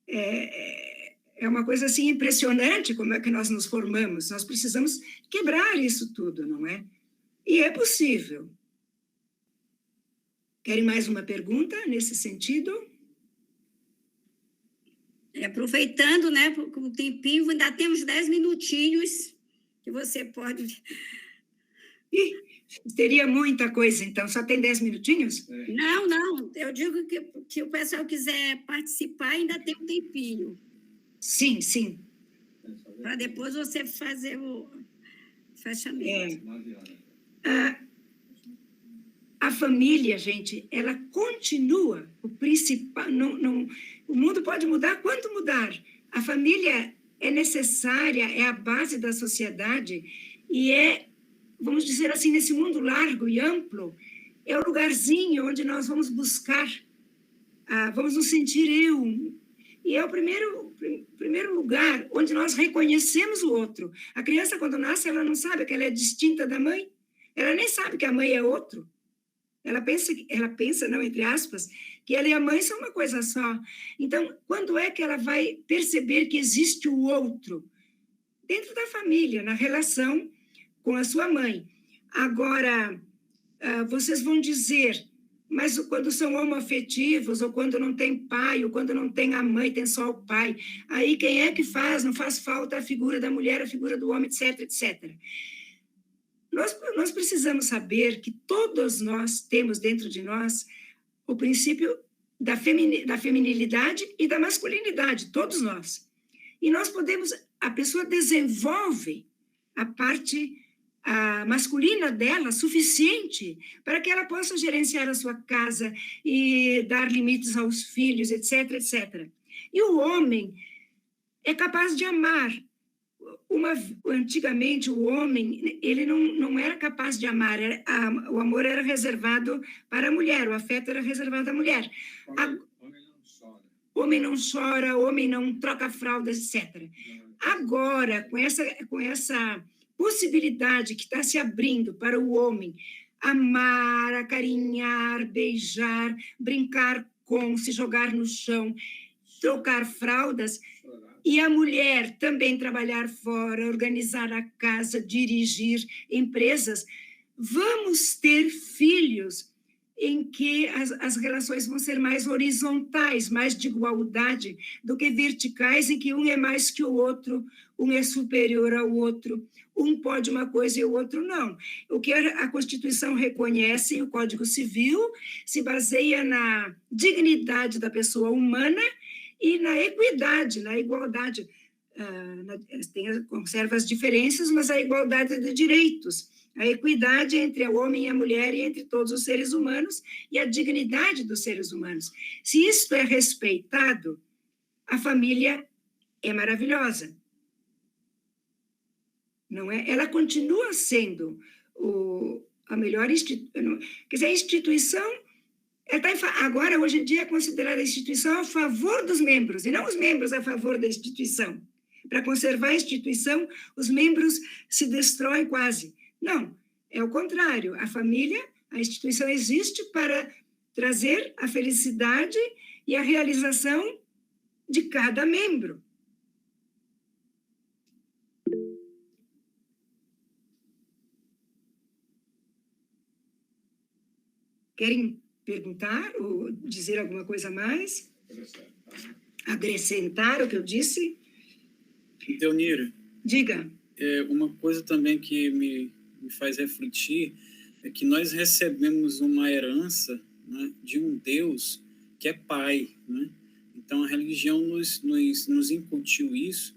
é uma coisa assim impressionante como é que nós nos formamos. Nós precisamos quebrar isso tudo, não é? E é possível. Querem mais uma pergunta nesse sentido? Aproveitando, né, com o tempinho, ainda temos 10 minutinhos que você pode... Teria muita coisa, então. Só tem 10 minutinhos? Não. Eu digo que se o pessoal quiser participar, ainda tem um tempinho. Sim. Para depois você fazer o fechamento. A família, gente, ela continua o principal. O mundo pode mudar quanto mudar. A família é necessária, é a base da sociedade e vamos dizer assim, nesse mundo largo e amplo, é o lugarzinho onde nós vamos buscar, vamos nos sentir eu. E é o primeiro lugar onde nós reconhecemos o outro. A criança, quando nasce, ela não sabe que ela é distinta da mãe. Ela nem sabe que a mãe é outro. Ela pensa, não, entre aspas, que ela e a mãe são uma coisa só. Então, quando é que ela vai perceber que existe o outro? Dentro da família, na relação com a sua mãe. Agora, vocês vão dizer, mas quando são homoafetivos, ou quando não tem pai, ou quando não tem a mãe, tem só o pai, aí quem é que faz? Não faz falta a figura da mulher, a figura do homem, etc, etc. Nós precisamos saber que todos nós temos dentro de nós o princípio da feminilidade e da masculinidade, todos nós. E nós a pessoa desenvolve a parte masculina dela suficiente para que ela possa gerenciar a sua casa e dar limites aos filhos, etc, etc. E o homem é capaz de amar. Antigamente, o homem ele não era capaz de amar, o amor era reservado para a mulher, o afeto era reservado à mulher. Homem não chora, homem não troca fraldas, etc. Agora, com essa possibilidade que está se abrindo para o homem amar, acarinhar, beijar, brincar com, se jogar no chão, trocar fraldas, e a mulher também trabalhar fora, organizar a casa, dirigir empresas, vamos ter filhos em que as relações vão ser mais horizontais, mais de igualdade, do que verticais, em que um é mais que o outro, um é superior ao outro, um pode uma coisa e o outro não. O que a Constituição reconhece e o Código Civil se baseia na dignidade da pessoa humana e na equidade, na igualdade. Conserva as diferenças, mas a igualdade de direitos, a equidade entre o homem e a mulher e entre todos os seres humanos e a dignidade dos seres humanos. Se isso é respeitado, a família é maravilhosa. Não é? Ela continua sendo a melhor instituição. Quer dizer, a instituição, agora, hoje em dia, é considerada a instituição a favor dos membros, e não os membros a favor da instituição. Para conservar a instituição, os membros se destroem quase. Não, é o contrário. A família, a instituição existe para trazer a felicidade e a realização de cada membro. Querem perguntar ou dizer alguma coisa a mais? Acrescentar o que eu disse? Deonira. Diga. Uma coisa também que me faz refletir é que nós recebemos uma herança, né, de um Deus que é Pai, né? Então, a religião nos incutiu isso,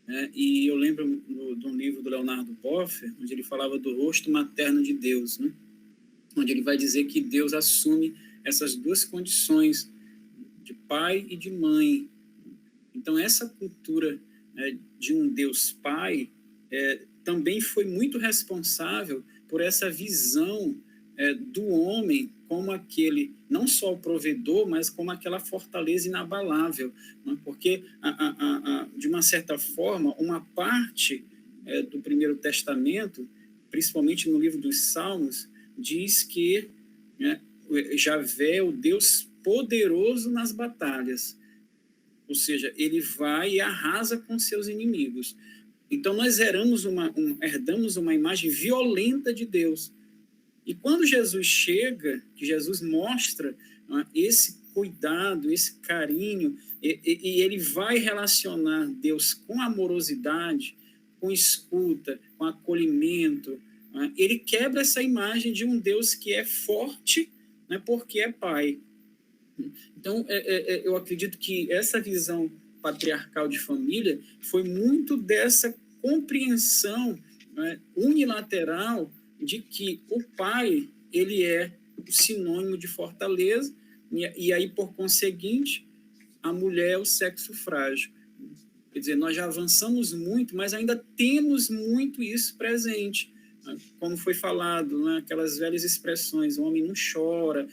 né? E eu lembro de um livro do Leonardo Boff, onde ele falava do rosto materno de Deus, né? Onde ele vai dizer que Deus assume essas duas condições, de pai e de mãe. Então, essa cultura de um Deus Pai também foi muito responsável por essa visão do homem como aquele, não só o provedor, mas como aquela fortaleza inabalável, né? Porque, de uma certa forma, uma parte do Primeiro Testamento, principalmente no livro dos Salmos, diz que Javé é o Deus poderoso nas batalhas. Ou seja, ele vai e arrasa com seus inimigos. Então, nós herdamos uma imagem violenta de Deus. E quando Jesus chega, que Jesus mostra esse cuidado, esse carinho, e ele vai relacionar Deus com amorosidade, com escuta, com acolhimento, ele quebra essa imagem de um Deus que é forte, porque é pai. Então, eu acredito que essa visão patriarcal de família foi muito dessa compreensão unilateral de que o pai, ele é o sinônimo de fortaleza, e aí, por conseguinte, a mulher é o sexo frágil. Quer dizer, nós já avançamos muito, mas ainda temos muito isso presente. Como foi falado, aquelas velhas expressões, o homem não chora,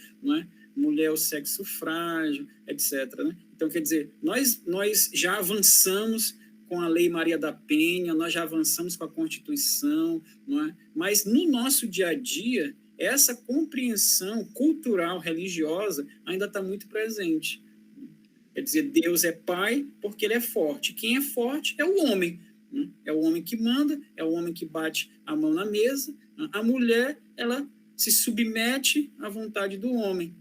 mulher é o sexo frágil, etc. Então, quer dizer, nós já avançamos com a Lei Maria da Penha, nós já avançamos com a Constituição, mas no nosso dia a dia, essa compreensão cultural, religiosa, ainda está muito presente. Quer dizer, Deus é pai porque ele é forte. Quem é forte é o homem. É o homem que manda, é o homem que bate a mão na mesa. A mulher, ela se submete à vontade do homem.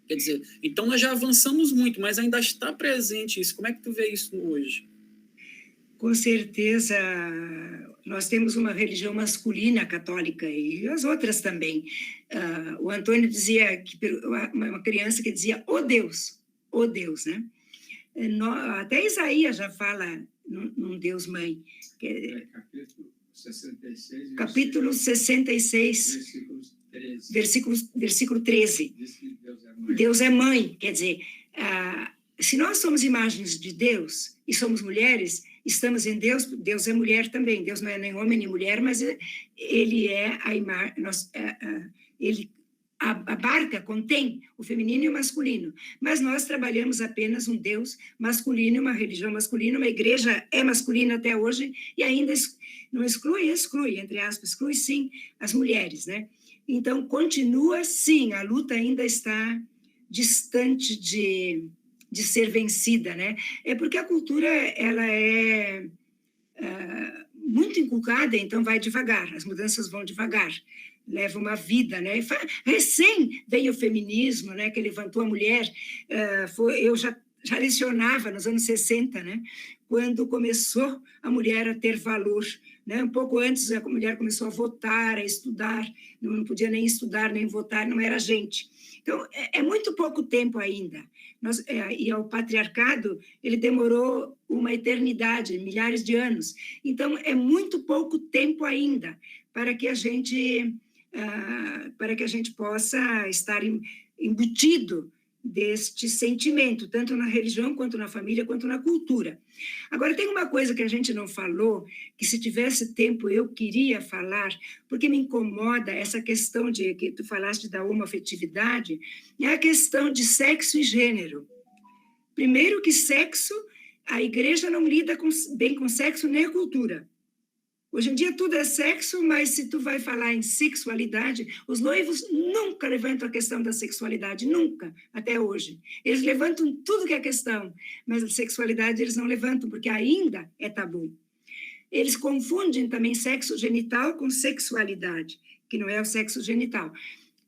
Quer dizer, então nós já avançamos muito, mas ainda está presente isso. Como é que tu vê isso hoje? Com certeza, nós temos uma religião masculina católica e as outras também. O Antônio dizia, uma criança que dizia, o Deus, né? Até Isaías já fala num Deus mãe. Capítulo 66, versículo 13. Deus é mãe, quer dizer, se nós somos imagens de Deus e somos mulheres, estamos em Deus, Deus é mulher também, Deus não é nem homem nem mulher, mas ele é a imagem, ele abarca, contém o feminino e o masculino, mas nós trabalhamos apenas um Deus masculino, uma religião masculina, uma igreja é masculina até hoje, e ainda não exclui, entre aspas, exclui sim as mulheres, né? Então, continua sim, a luta ainda está distante de ser vencida, né? É porque a cultura, ela é muito inculcada, então vai devagar, as mudanças vão devagar, leva uma vida, né? Recém veio o feminismo, né? Que levantou a mulher, eu já lecionava nos anos 60, né? Quando começou a mulher a ter valor, né? Um pouco antes a mulher começou a votar, a estudar, não podia nem estudar, nem votar, não era gente. Então, é muito pouco tempo ainda. E o patriarcado, ele demorou uma eternidade, milhares de anos. Então, é muito pouco tempo ainda para que a gente possa estar embutido deste sentimento, tanto na religião, quanto na família, quanto na cultura. Agora, tem uma coisa que a gente não falou, que se tivesse tempo eu queria falar, porque me incomoda essa questão que tu falaste da homoafetividade, é a questão de sexo e gênero. Primeiro que sexo, a igreja não lida bem com sexo nem a cultura. Hoje em dia tudo é sexo, mas se tu vai falar em sexualidade, os noivos nunca levantam a questão da sexualidade, nunca, até hoje. Eles levantam tudo que é questão, mas a sexualidade eles não levantam, porque ainda é tabu. Eles confundem também sexo genital com sexualidade, que não é o sexo genital.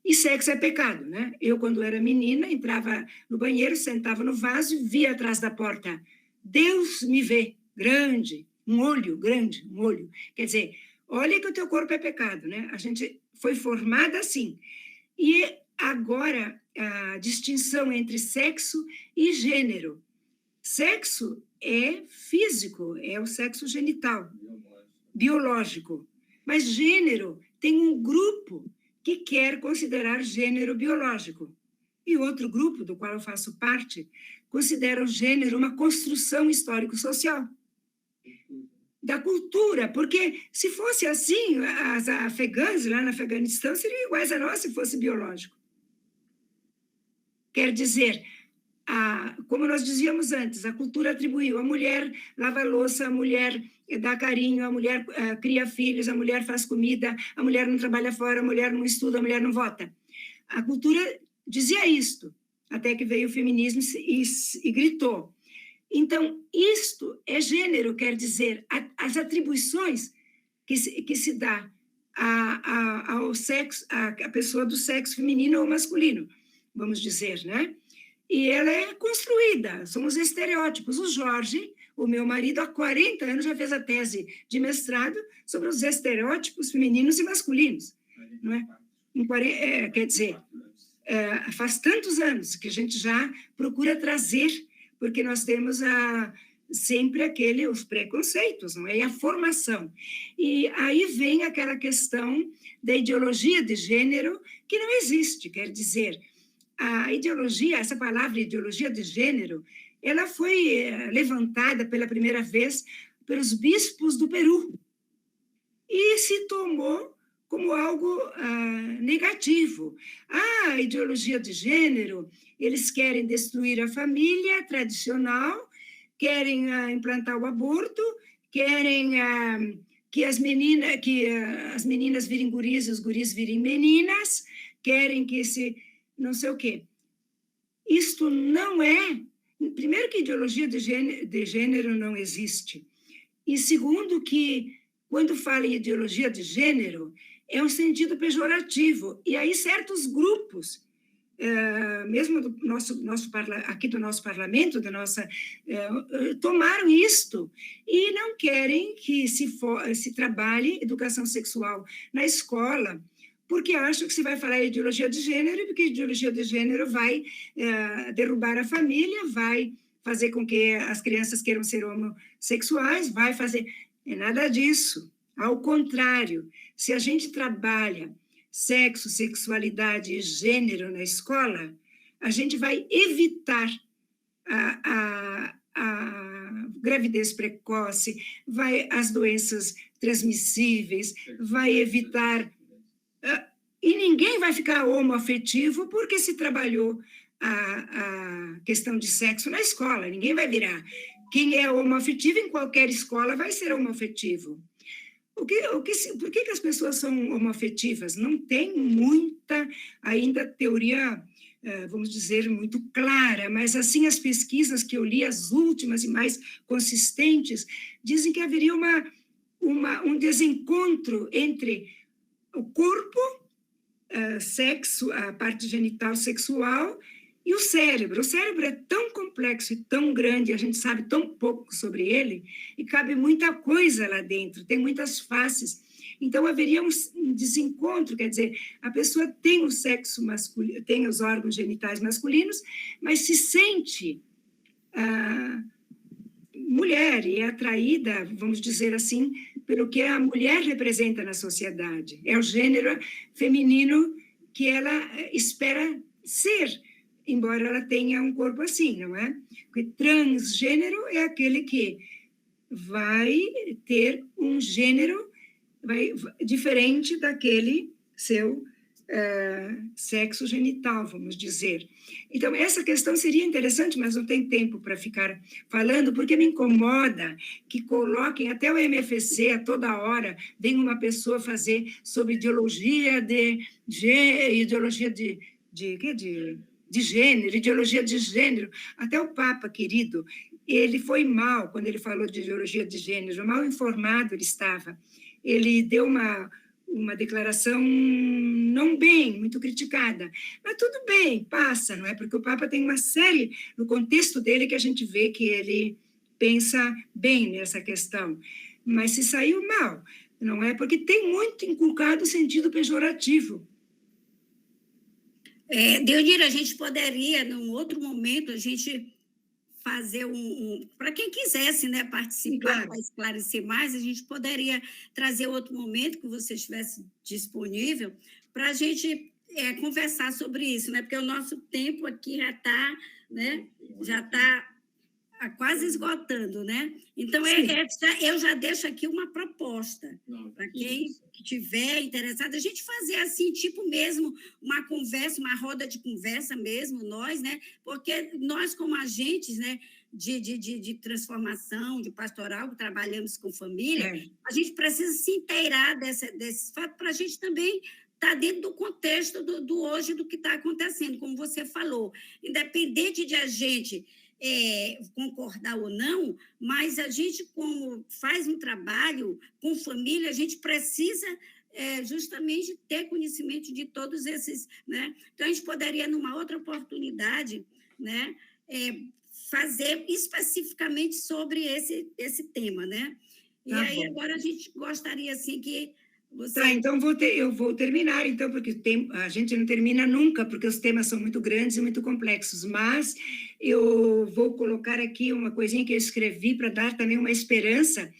E sexo é pecado, né? Eu, quando era menina, entrava no banheiro, sentava no vaso e via atrás da porta, Deus me vê, grande, um olho grande, um olho. Quer dizer, olha que o teu corpo é pecado, né? A gente foi formada assim. E agora, a distinção entre sexo e gênero. Sexo é físico, é o sexo genital, biológico. Mas gênero tem um grupo que quer considerar gênero biológico. E outro grupo, do qual eu faço parte, considera o gênero uma construção histórico-social. Da cultura, porque se fosse assim, as afegãs lá no Afeganistão seriam iguais a nós se fosse biológico. Quer dizer, como nós dizíamos antes, a cultura atribuiu, a mulher lava a louça, a mulher dá carinho, a mulher cria filhos, a mulher faz comida, a mulher não trabalha fora, a mulher não estuda, a mulher não vota. A cultura dizia isto, até que veio o feminismo e gritou. Então, isto é gênero, quer dizer, as atribuições que se dá ao sexo, à pessoa do sexo feminino ou masculino, vamos dizer, né? E ela é construída, são os estereótipos. O Jorge, o meu marido, há 40 anos já fez a tese de mestrado sobre os estereótipos femininos e masculinos, não é? Quer dizer, faz tantos anos que a gente já procura trazer, porque nós temos sempre os preconceitos, não é? E a formação. E aí vem aquela questão da ideologia de gênero, que não existe, quer dizer, a ideologia, essa palavra ideologia de gênero, ela foi levantada pela primeira vez pelos bispos do Peru e se tomou como algo negativo. A ideologia de gênero, eles querem destruir a família tradicional, querem implantar o aborto, querem que as meninas virem guris e os guris virem meninas, querem que não sei o quê. Isto não é... Primeiro, que ideologia de gênero não existe. E segundo, que quando fala em ideologia de gênero, é um sentido pejorativo. E aí certos grupos, mesmo aqui do nosso parlamento, tomaram isto e não querem que se trabalhe educação sexual na escola, porque acham que se vai falar ideologia de gênero, porque ideologia de gênero vai derrubar a família, vai fazer com que as crianças queiram ser homossexuais, vai fazer... É nada disso. Ao contrário, se a gente trabalha sexo, sexualidade e gênero na escola, a gente vai evitar a gravidez precoce, as doenças transmissíveis, vai evitar... E ninguém vai ficar homoafetivo porque se trabalhou a questão de sexo na escola, ninguém vai virar. Quem é homoafetivo em qualquer escola vai ser homoafetivo. Por que as pessoas são homoafetivas? Não tem muita ainda teoria, vamos dizer, muito clara, mas assim as pesquisas que eu li, as últimas e mais consistentes, dizem que haveria um desencontro entre o corpo, sexo, a parte genital sexual, e o cérebro. O cérebro é tão complexo e tão grande, a gente sabe tão pouco sobre ele, e cabe muita coisa lá dentro, tem muitas faces. Então, haveria um desencontro, quer dizer, a pessoa tem o sexo masculino, tem os órgãos genitais masculinos, mas se sente mulher e é atraída, vamos dizer assim, pelo que a mulher representa na sociedade. É o gênero feminino que ela espera ser, embora ela tenha um corpo assim, não é? Porque transgênero é aquele que vai ter um gênero diferente daquele seu sexo genital, vamos dizer. Então, essa questão seria interessante, mas não tem tempo para ficar falando, porque me incomoda que coloquem, até o MFC, a toda hora, vem uma pessoa fazer sobre ideologia de gênero, ideologia de gênero. Até o Papa, querido, ele foi mal quando ele falou de ideologia de gênero, mal informado ele estava. Ele deu uma declaração não bem, muito criticada. Mas tudo bem, passa, não é? Porque o Papa tem uma série, no contexto dele, que a gente vê que ele pensa bem nessa questão. Mas se saiu mal, não é? Porque tem muito inculcado o sentido pejorativo. Deonira, a gente poderia, num outro momento, a gente fazer para quem quisesse, né, participar, claro, para esclarecer mais, a gente poderia trazer outro momento que você estivesse disponível para a gente conversar sobre isso, né? Porque o nosso tempo aqui já está, né, quase esgotando, né? Então, eu já deixo aqui uma proposta para quem estiver interessado, a gente fazer assim, tipo mesmo, uma conversa, uma roda de conversa mesmo, nós, né? Porque nós, como agentes, né, de transformação, de pastoral, que trabalhamos com família, a gente precisa se inteirar desse fato para a gente também está dentro do contexto do hoje, do que está acontecendo, como você falou. Independente de a gente concordar ou não, mas a gente, como faz um trabalho com família, a gente precisa justamente ter conhecimento de todos esses, né? Então, a gente poderia, numa outra oportunidade, né, fazer especificamente sobre esse tema, né? E Tá aí, bom. agora, a gente gostaria, assim, que você... Tá, então eu vou terminar, então, porque a gente não termina nunca, porque os temas são muito grandes e muito complexos, mas eu vou colocar aqui uma coisinha que eu escrevi para dar também uma esperança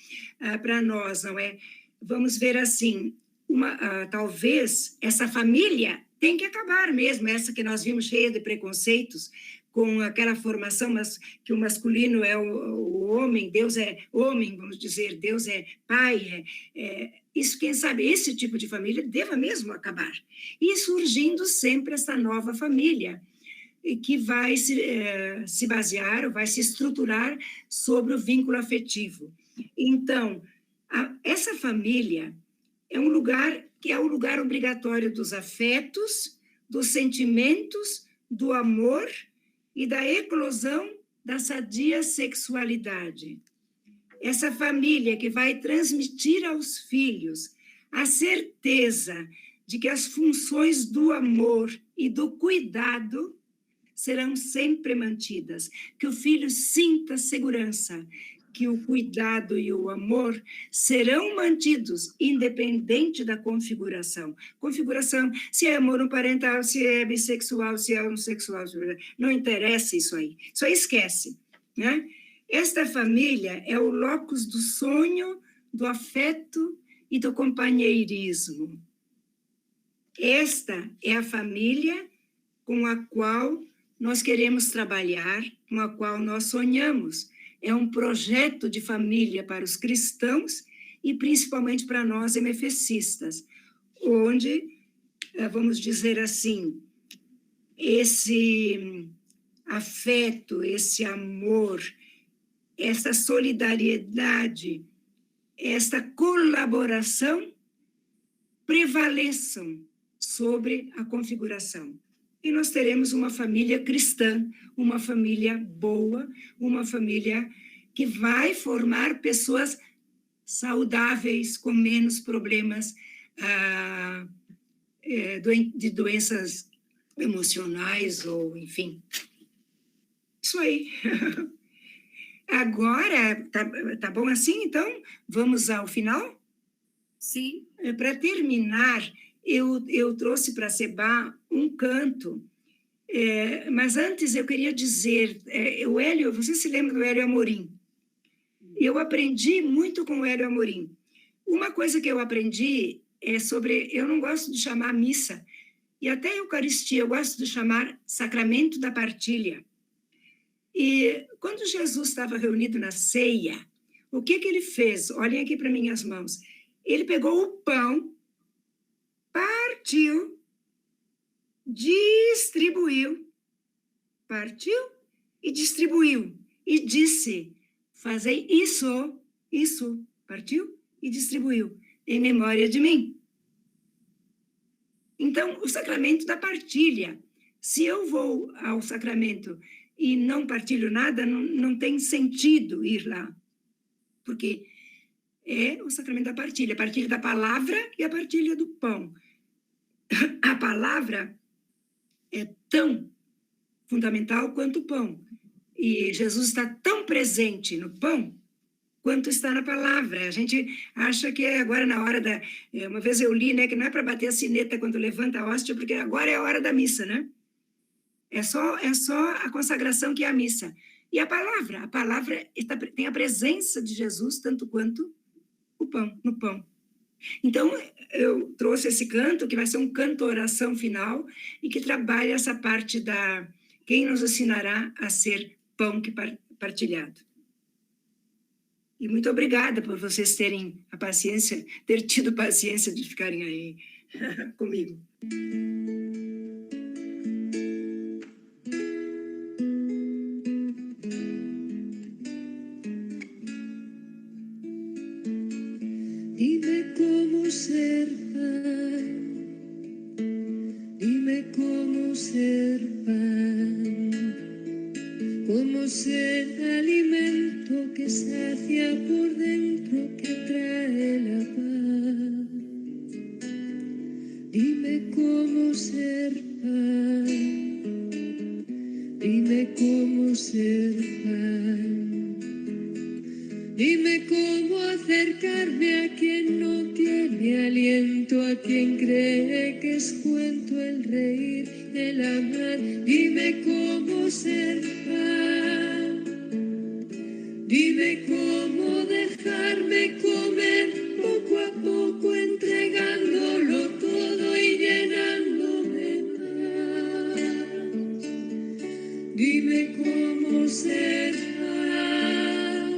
para nós, não é? Vamos ver assim, talvez essa família tem que acabar mesmo, essa que nós vimos cheia de preconceitos, com aquela formação que o masculino é o homem, Deus é homem, vamos dizer, Deus é pai, isso, quem sabe, esse tipo de família deva mesmo acabar. E surgindo sempre essa nova família, que vai se basear, ou vai se estruturar sobre o vínculo afetivo. Então, essa família é um lugar que é o lugar obrigatório dos afetos, dos sentimentos, do amor e da eclosão da sadia sexualidade. Essa família que vai transmitir aos filhos a certeza de que as funções do amor e do cuidado serão sempre mantidas, que o filho sinta segurança, que o cuidado e o amor serão mantidos, independente da configuração. Configuração, se é amor parental, se é bissexual, se é homossexual, não interessa isso aí esquece, né? Esta família é o locus do sonho, do afeto e do companheirismo. Esta é a família com a qual nós queremos trabalhar, com a qual nós sonhamos. É um projeto de família para os cristãos e principalmente para nós MFCistas, onde, vamos dizer assim, esse afeto, esse amor, essa solidariedade, essa colaboração prevaleçam sobre a configuração. E nós teremos uma família cristã, uma família boa, uma família que vai formar pessoas saudáveis, com menos problemas de doenças emocionais, ou enfim. Isso aí. Agora, tá bom assim, então? Vamos ao final? Sim. Para terminar, eu trouxe para Seba um canto, mas antes eu queria dizer, o Hélio, você se lembra do Hélio Amorim? Eu aprendi muito com o Hélio Amorim. Uma coisa que eu aprendi é sobre, eu não gosto de chamar missa, e até Eucaristia, eu gosto de chamar sacramento da partilha. E quando Jesus estava reunido na ceia, o que ele fez? Olhem aqui para minhas mãos. Ele pegou o pão, partiu, distribuiu, partiu e distribuiu. E disse, fazei isso, partiu e distribuiu, em memória de mim. Então, o sacramento da partilha. Se eu vou ao sacramento e não partilho nada, não tem sentido ir lá. Porque é o sacramento da partilha, a partilha da palavra e a partilha do pão. A palavra é tão fundamental quanto o pão. E Jesus está tão presente no pão quanto está na palavra. A gente acha que é agora na hora da... Uma vez eu li, né, que não é para bater a sineta quando levanta a hóstia, porque agora é a hora da missa, né? É só a consagração que é a missa. E a palavra tem a presença de Jesus tanto quanto no pão. Então, eu trouxe esse canto, que vai ser um canto-oração final, e que trabalha essa parte da quem nos ensinará a ser pão que partilhado. E muito obrigada por vocês terem a paciência, ter tido paciência de ficarem aí comigo. Dime cómo ser pai por dentro que trae la paz. Dime cómo ser paz. Dime cómo ser paz. Dime cómo acercarme a quien no tiene aliento, a quien cree que es cuento el reír, el amar. Dime cómo ser paz. Dime cómo dejarme comer poco a poco, entregándolo todo y llenándome más. Dime cómo ser paz.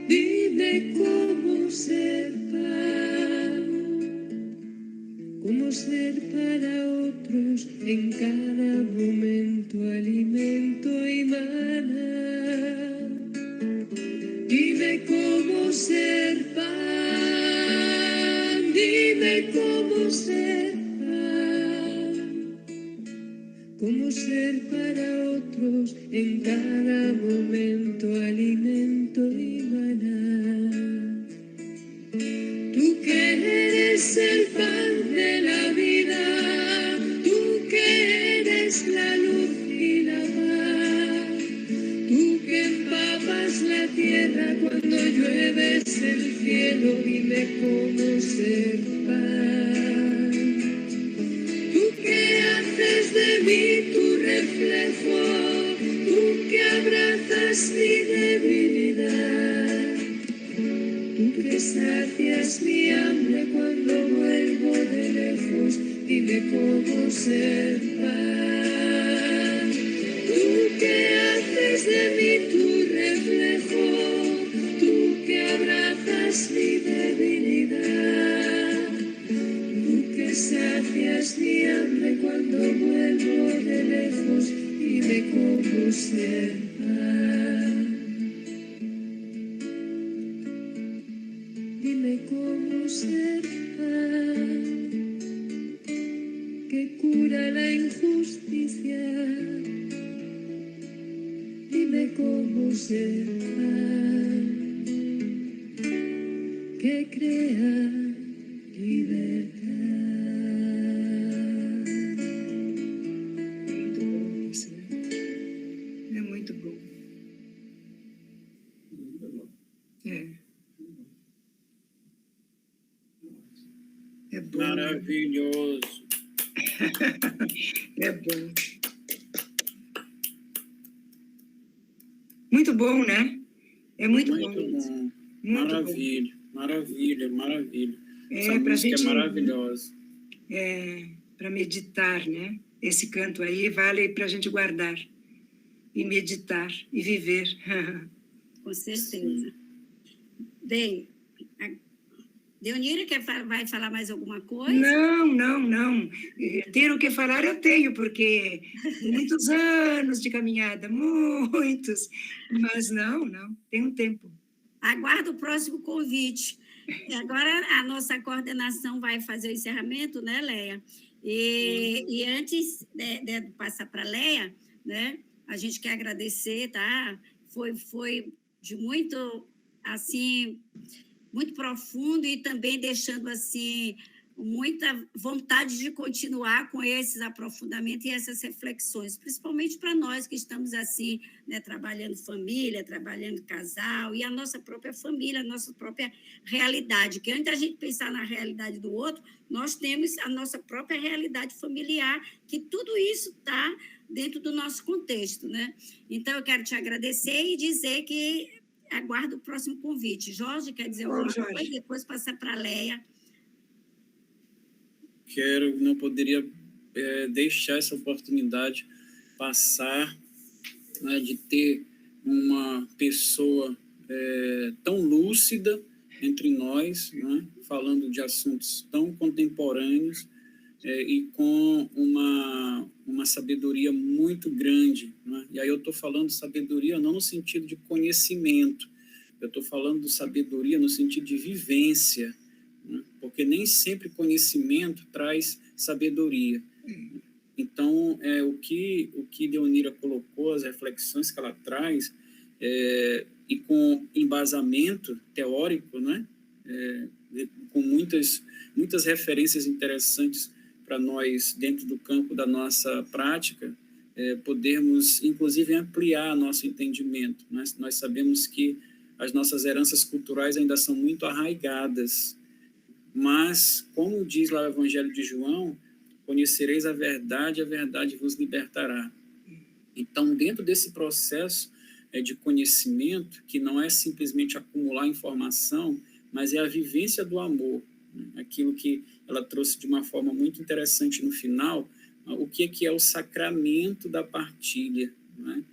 Dime cómo ser paz. Cómo ser para otros en cada momento alimento y maná. Dime cómo ser pan, dime cómo ser pan, cómo ser para otros en cada momento alimento y maná. Tú que eres el pan de la vida, tú que eres la luz y la paz, tú que empapas la tierra cuando llueves el cielo, dime cómo ser paz. Tú que haces de mí tu reflejo, tú que abrazas mi debilidad, tú que sacias mi hambre cuando vuelvo de lejos, dime cómo ser paz. Tú que haces de mí tu reflejo, tú que abrazas mi debilidad, tú que sacias mi hambre cuando vuelvo de lejos, dime cómo ser paz. Dime cómo ser paz, que cura la injusticia. Dime cómo ser paz, que crea libertad. É muito bom. É bom. Maravilhoso. É bom. Muito bom, né? É muito bom. Bom. Muito Maravilha, maravilha, maravilha. Essa pra música gente- é maravilhosa. Para meditar, né? Esse canto aí vale para a gente guardar e meditar e viver. Com certeza. Bem, a Deonira vai falar mais alguma coisa? Não. Ter o que falar eu tenho, porque muitos anos de caminhada, muitos. Mas não, tem um tempo. Aguardo o próximo convite. E agora a nossa coordenação vai fazer o encerramento, né, Leia? E antes de passar para a Leia, né, a gente quer agradecer, tá? Foi de muito, assim, muito profundo e também deixando, assim, muita vontade de continuar com esses aprofundamentos e essas reflexões, principalmente para nós que estamos, assim, né, trabalhando família, trabalhando casal, e a nossa própria família, a nossa própria realidade, que antes da gente pensar na realidade do outro, nós temos a nossa própria realidade familiar, que tudo isso está dentro do nosso contexto, né? Então, eu quero te agradecer e dizer que aguardo o próximo convite. Jorge, quer dizer alguma coisa? Depois passar para a Leia. Não poderia deixar essa oportunidade passar, né, de ter uma pessoa tão lúcida entre nós, né, falando de assuntos tão contemporâneos e com uma sabedoria muito grande, né? E aí eu estou falando sabedoria não no sentido de conhecimento, eu estou falando de sabedoria no sentido de vivência, né? Porque nem sempre conhecimento traz sabedoria. Então, o que Deonira colocou, as reflexões que ela traz, e com embasamento teórico, né? Com muitas referências interessantes para nós, dentro do campo da nossa prática, podermos, inclusive, ampliar nosso entendimento. Nós sabemos que as nossas heranças culturais ainda são muito arraigadas, mas, como diz lá o Evangelho de João, conhecereis a verdade vos libertará. Então, dentro desse processo de conhecimento, que não é simplesmente acumular informação, mas é a vivência do amor, aquilo que ela trouxe de uma forma muito interessante no final, o que é o sacramento da partilha, né?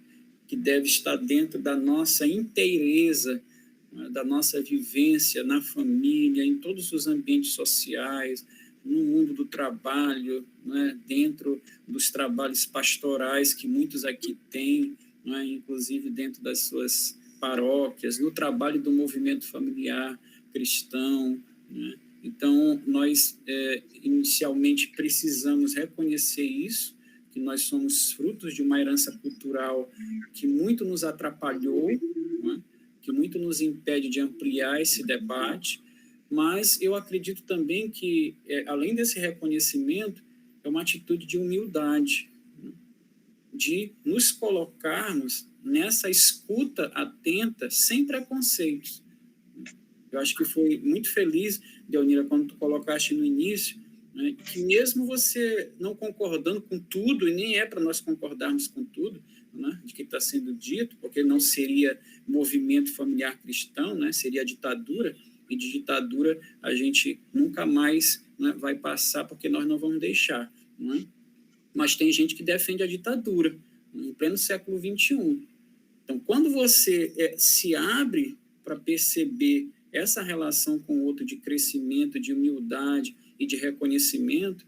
Que deve estar dentro da nossa inteireza, né? Da nossa vivência na família, em todos os ambientes sociais, no mundo do trabalho, né? Dentro dos trabalhos pastorais que muitos aqui têm, né? Inclusive dentro das suas paróquias, no trabalho do movimento familiar cristão, né? Então, nós inicialmente precisamos reconhecer isso, que nós somos frutos de uma herança cultural que muito nos atrapalhou, né? Que muito nos impede de ampliar esse debate, mas eu acredito também que, além desse reconhecimento, é uma atitude de humildade, né? De nos colocarmos nessa escuta atenta, sem preconceitos. Eu acho que foi muito feliz, Deonira, quando tu colocaste no início, né, que mesmo você não concordando com tudo, e nem é para nós concordarmos com tudo, né, de que está sendo dito, porque não seria movimento familiar cristão, né, seria ditadura, e de ditadura a gente nunca mais, né, vai passar, porque nós não vamos deixar. Né? Mas tem gente que defende a ditadura, em pleno século XXI. Então, quando você se abre para perceber essa relação com o outro de crescimento, de humildade e de reconhecimento,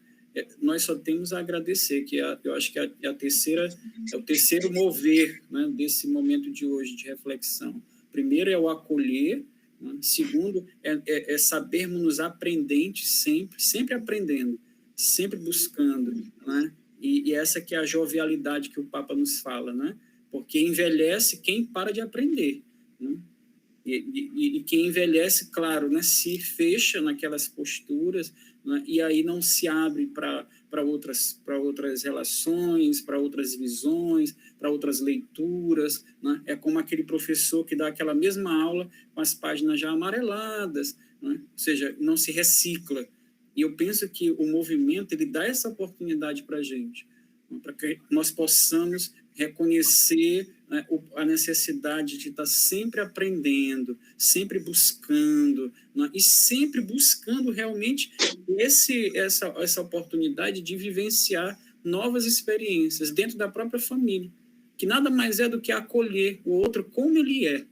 nós só temos a agradecer, que eu acho que é o terceiro mover, né, desse momento de hoje de reflexão. Primeiro é o acolher, né? Segundo é sabermos nos aprendentes sempre aprendendo, sempre buscando, né? E essa que é a jovialidade que o Papa nos fala, né? Porque envelhece quem para de aprender, né? E quem envelhece, claro, né, se fecha naquelas posturas, né, e aí não se abre para outras relações, para outras visões, para outras leituras, né? É como aquele professor que dá aquela mesma aula com as páginas já amareladas, né? Ou seja, não se recicla. E eu penso que o movimento ele dá essa oportunidade para a gente, né, para que nós possamos reconhecer, né, a necessidade de estar sempre aprendendo, sempre buscando, né, e sempre buscando realmente essa oportunidade de vivenciar novas experiências dentro da própria família, que nada mais é do que acolher o outro como ele é,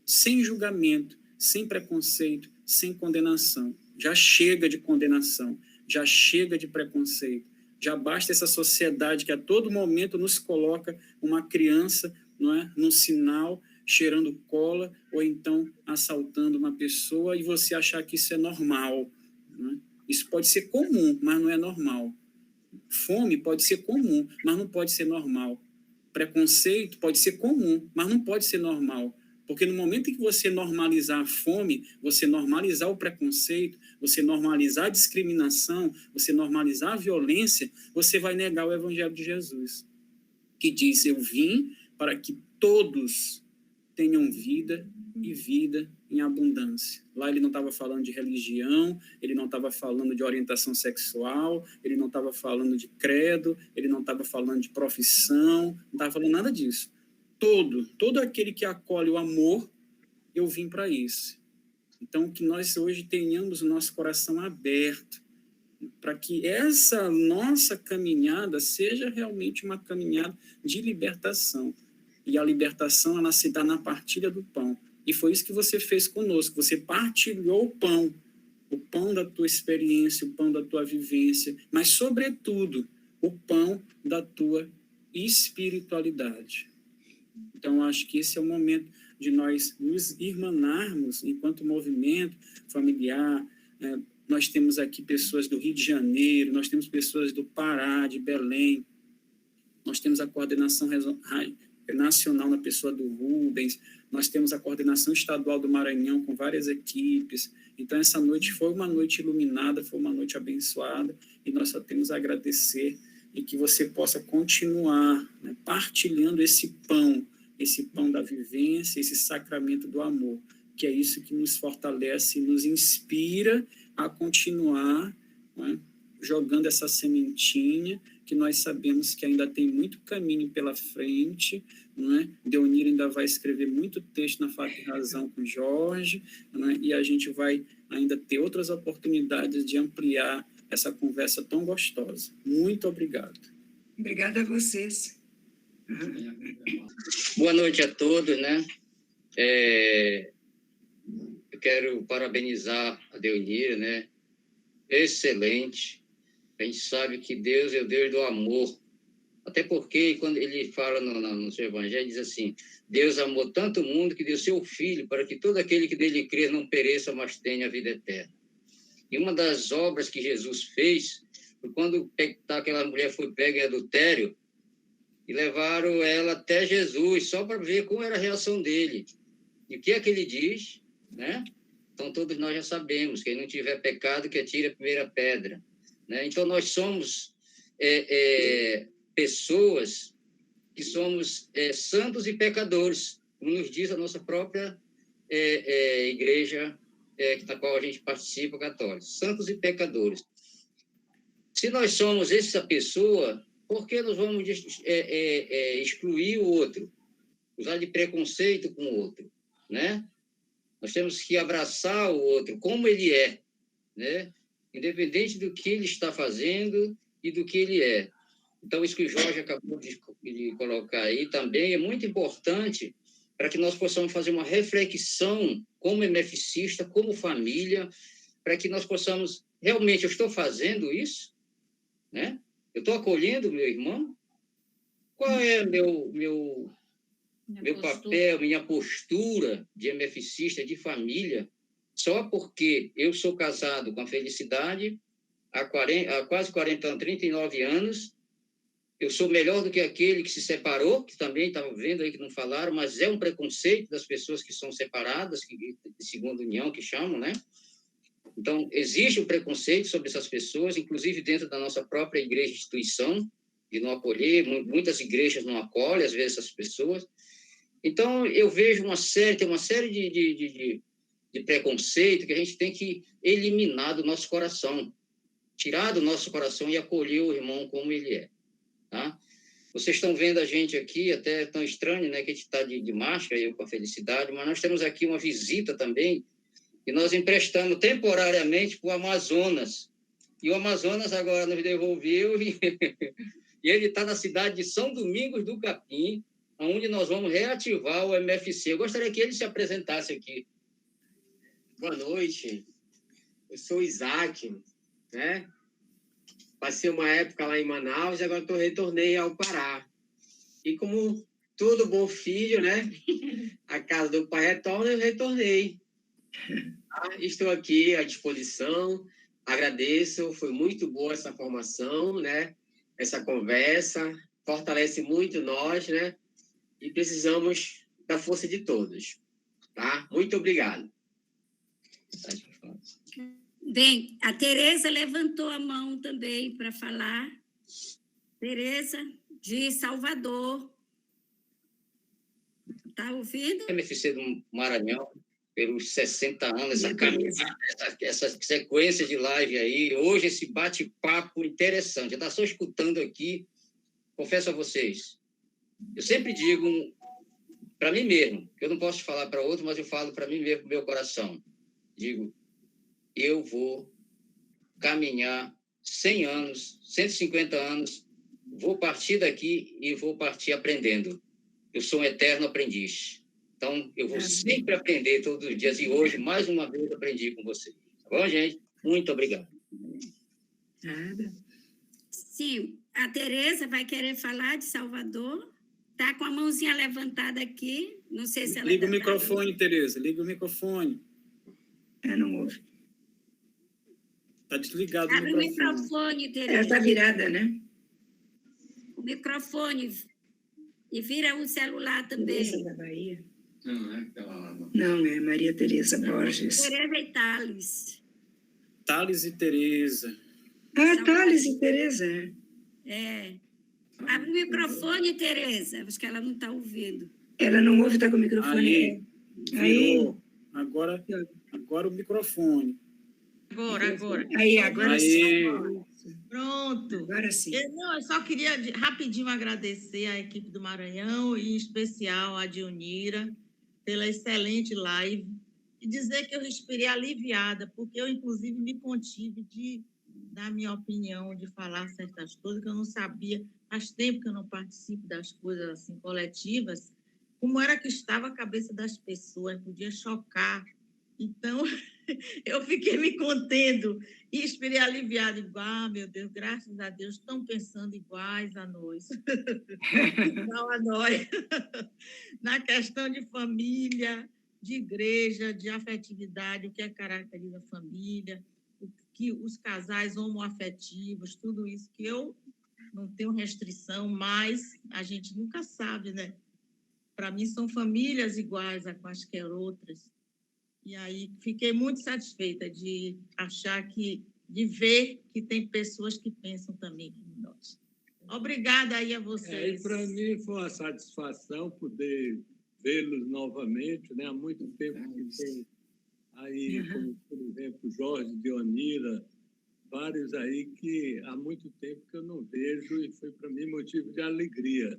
sem julgamento, sem preconceito, sem condenação. Já chega de condenação, já chega de preconceito. Já basta essa sociedade que a todo momento nos coloca uma criança, não é, num sinal, cheirando cola, ou então assaltando uma pessoa, e você achar que isso é normal. Não é? Isso pode ser comum, mas não é normal. Fome pode ser comum, mas não pode ser normal. Preconceito pode ser comum, mas não pode ser normal. Porque no momento em que você normalizar a fome, você normalizar o preconceito, você normalizar a discriminação, você normalizar a violência, você vai negar o Evangelho de Jesus, que diz, eu vim para que todos tenham vida e vida em abundância. Lá ele não estava falando de religião, ele não estava falando de orientação sexual, ele não estava falando de credo, ele não estava falando de profissão, não estava falando nada disso. Todo aquele que acolhe o amor, eu vim para isso. Então, que nós hoje tenhamos o nosso coração aberto para que essa nossa caminhada seja realmente uma caminhada de libertação. E a libertação, ela se dá na partilha do pão. E foi isso que você fez conosco. Você partilhou o pão da tua experiência, o pão da tua vivência, mas, sobretudo, o pão da tua espiritualidade. Então, acho que esse é o momento de nós nos irmanarmos enquanto movimento familiar. Nós temos aqui pessoas do Rio de Janeiro, nós temos pessoas do Pará, de Belém, nós temos a coordenação nacional na pessoa do Rubens, nós temos a coordenação estadual do Maranhão com várias equipes. Então, essa noite foi uma noite iluminada, foi uma noite abençoada, e nós só temos a agradecer e que você possa continuar, né, partilhando esse pão da vivência, esse sacramento do amor, que é isso que nos fortalece e nos inspira a continuar, né, jogando essa sementinha, que nós sabemos que ainda tem muito caminho pela frente, não é? Deonira ainda vai escrever muito texto na Fato e Razão com Jorge, não é? E a gente vai ainda ter outras oportunidades de ampliar essa conversa tão gostosa. Muito obrigado. Obrigada a vocês. Boa noite a todos, né? Eu quero parabenizar a Deonira, né? Excelente. A gente sabe que Deus é o Deus do amor. Até porque, quando ele fala no seu evangelho, diz assim: Deus amou tanto o mundo que deu seu Filho para que todo aquele que nele crê não pereça, mas tenha a vida eterna. E uma das obras que Jesus fez foi quando aquela mulher foi pega em adultério e levaram ela até Jesus, só para ver como era a reação dele. E o que é que ele diz? Né? Então, todos nós já sabemos: quem não tiver pecado, que atire a primeira pedra. Né? Então, nós somos pessoas que somos santos e pecadores, como nos diz a nossa própria igreja, na qual a gente participa, católica. Santos e pecadores. Se nós somos essa pessoa, por que nós vamos excluir o outro? Usar de preconceito com o outro, né? Nós temos que abraçar o outro como ele é, né? Independente do que ele está fazendo e do que ele é. Então, isso que o Jorge acabou de colocar aí também é muito importante para que nós possamos fazer uma reflexão como MFCista, como família, para que nós possamos, realmente, eu estou fazendo isso? Né? Eu estou acolhendo o meu irmão? Qual é meu papel, minha postura de MFCista, de família? Só porque eu sou casado com a Felicidade há quase 40 anos, 39 anos, eu sou melhor do que aquele que se separou, que também estava vendo aí que não falaram, mas é um preconceito das pessoas que são separadas, de segunda união, que chamam, né? Então, existe um preconceito sobre essas pessoas, inclusive dentro da nossa própria igreja instituição, de não acolher, muitas igrejas não acolhem, às vezes, essas pessoas. Então, eu vejo tem uma série de preconceito que a gente tem que eliminar do nosso coração, tirar do nosso coração e acolher o irmão como ele é, tá? Vocês estão vendo a gente aqui, até tão estranho, né, que a gente está de máscara, eu com a Felicidade, mas nós temos aqui uma visita também, que nós emprestamos temporariamente para o Amazonas, e o Amazonas agora nos devolveu, e ele está na cidade de São Domingos do Capim, onde nós vamos reativar o MFC. Eu gostaria que ele se apresentasse aqui. Boa noite, eu sou o Isaac, né? Passei uma época lá em Manaus e agora retornei ao Pará. E como todo bom filho, né? A casa do pai retorna, eu retornei. Tá? Estou aqui à disposição, agradeço, foi muito boa essa formação, né? Essa conversa, fortalece muito nós, né? E precisamos da força de todos, tá? Muito obrigado. Bem, a Tereza levantou a mão também para falar. Tereza, de Salvador. Está ouvindo? MFC do Maranhão, pelos 60 anos, essa sequência de live aí, hoje esse bate-papo interessante. Eu estava só escutando aqui, confesso a vocês, eu sempre digo para mim mesmo, eu não posso falar para outro, mas eu falo para mim mesmo, pro meu coração. Digo, eu vou caminhar 100 anos, 150 anos, vou partir daqui e vou partir aprendendo. Eu sou um eterno aprendiz. Então, eu vou sempre aprender todos os dias. E hoje, mais uma vez, aprendi com vocês. Tá bom, gente? Muito obrigado. Nada. Sim, a Tereza vai querer falar de Salvador. Está com a mãozinha levantada aqui. Não sei se ela... Liga o microfone, Tereza. Liga o microfone. Não ouve. Está desligado Abre o microfone, Tereza. Ela está virada, né? O microfone. E vira um celular também. Tereza da Bahia. Não, é aquela lá, não. Não, é Maria Tereza Borges. Tereza e Thales. Thales e Tereza. Ah, Thales e Tereza. É. Abre o microfone, Tereza. Acho que ela não está ouvindo. Ela não ouve, está com o microfone. Virou. Agora o microfone. Agora. Agora sim. Pronto. Agora sim. Eu só queria rapidinho agradecer à equipe do Maranhão, e em especial a Dionira, pela excelente live, e dizer que eu respirei aliviada, porque eu, inclusive, me contive de dar minha opinião, de falar certas coisas que eu não sabia. Faz tempo que eu não participo das coisas assim, coletivas, como era que estava a cabeça das pessoas, podia chocar. Então, eu fiquei me contendo e esperei aliviada. Meu Deus, graças a Deus, estão pensando iguais a nós. Igual a nós. Na questão de família, de igreja, de afetividade, o que é caracteriza a família, o que os casais homoafetivos, tudo isso que eu não tenho restrição, mas a gente nunca sabe, né? Para mim, são famílias iguais a quaisquer outras. E aí, fiquei muito satisfeita de ver que tem pessoas que pensam também como nós. Obrigada aí a vocês. E para mim foi uma satisfação poder vê-los novamente, né? Há muito tempo que tem aí, como, por exemplo, Jorge, Dionira, vários aí que há muito tempo que eu não vejo, e foi para mim motivo de alegria.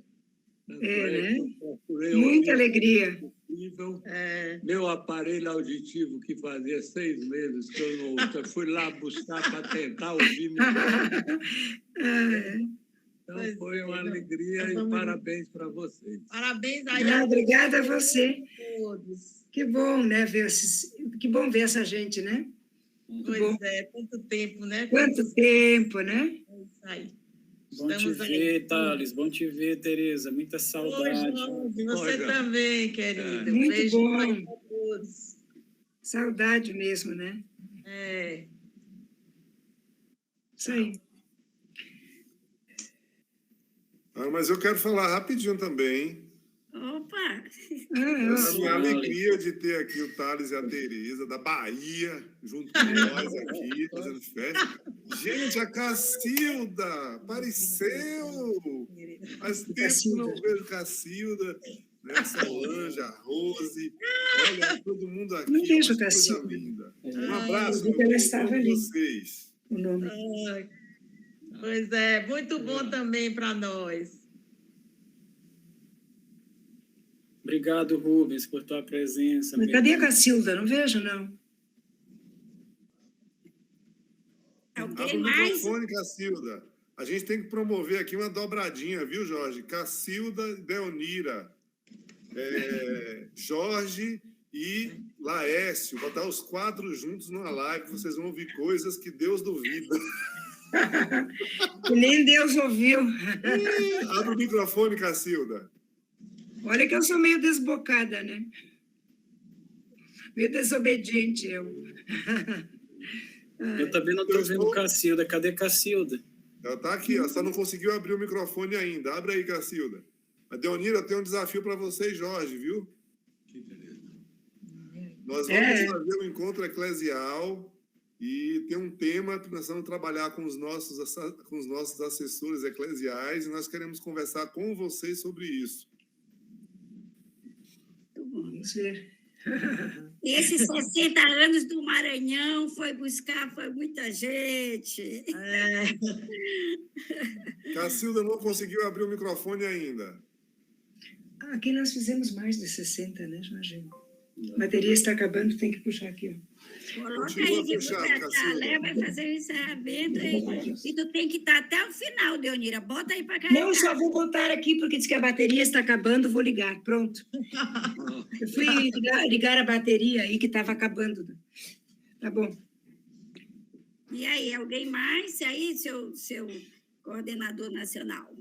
Né? Muita alegria. Meu aparelho auditivo, que fazia 6 meses que eu não ouço, fui lá buscar para tentar ouvir melhor. Então, foi uma alegria e parabéns para vocês. Parabéns aí. Obrigada a você. Todos. Que bom, né, que bom ver essa gente, né? Quanto tempo, né? Quanto tempo, né? É isso aí. Bom te ver, Thales. Bom te ver, Tereza. Muita saudade. Oi, você também, querido. Muito Beijo bom. para todos. Saudade mesmo, né? Isso aí. Mas eu quero falar rapidinho também, hein? Opa! A minha alegria de ter aqui o Thales e a Tereza, da Bahia, junto com nós aqui, fazendo festa. Gente, a Cacilda apareceu! Faz tempo que não vejo Cacilda, né? Solange, a Rose, olha, todo mundo aqui. Não vejo coisa Cacilda. linda. Um abraço Ela estava ali. vocês. O nome. Pois é, muito bom também para nós. Obrigado, Rubens, por tua presença. Mas cadê a Cacilda? Não vejo, não. Abre o microfone, Cacilda. A gente tem que promover aqui uma dobradinha, viu, Jorge? Cacilda e Deonira. Jorge e Laércio. Botar os 4 juntos numa live, vocês vão ouvir coisas que Deus duvida. Que nem Deus ouviu. Abre o microfone, Cacilda. Olha que eu sou meio desbocada, né? Meio desobediente, eu. Eu também não estou vendo Cacilda. Cadê Cacilda? Ela está aqui, ó, só não conseguiu abrir o microfone ainda. Abre aí, Cacilda. A Deonira tem um desafio para você e Jorge, viu? Nós vamos fazer um encontro eclesial e tem um tema que nós vamos trabalhar com os nossos assessores eclesiais, e nós queremos conversar com vocês sobre isso. Vamos ver. Esses 60 anos do Maranhão foi muita gente. Cacilda não conseguiu abrir o microfone ainda. Aqui nós fizemos mais de 60, né, Jorge? A bateria está acabando, tem que puxar aqui, ó. Coloca aí que você vai fazer o encerramento e tu tem que estar até o final, Deonira. Bota aí para cá. Não, só vou botar aqui porque diz que a bateria está acabando, vou ligar. Pronto. Eu fui ligar a bateria aí que estava acabando. Tá bom. E aí, alguém mais? E aí, seu coordenador nacional?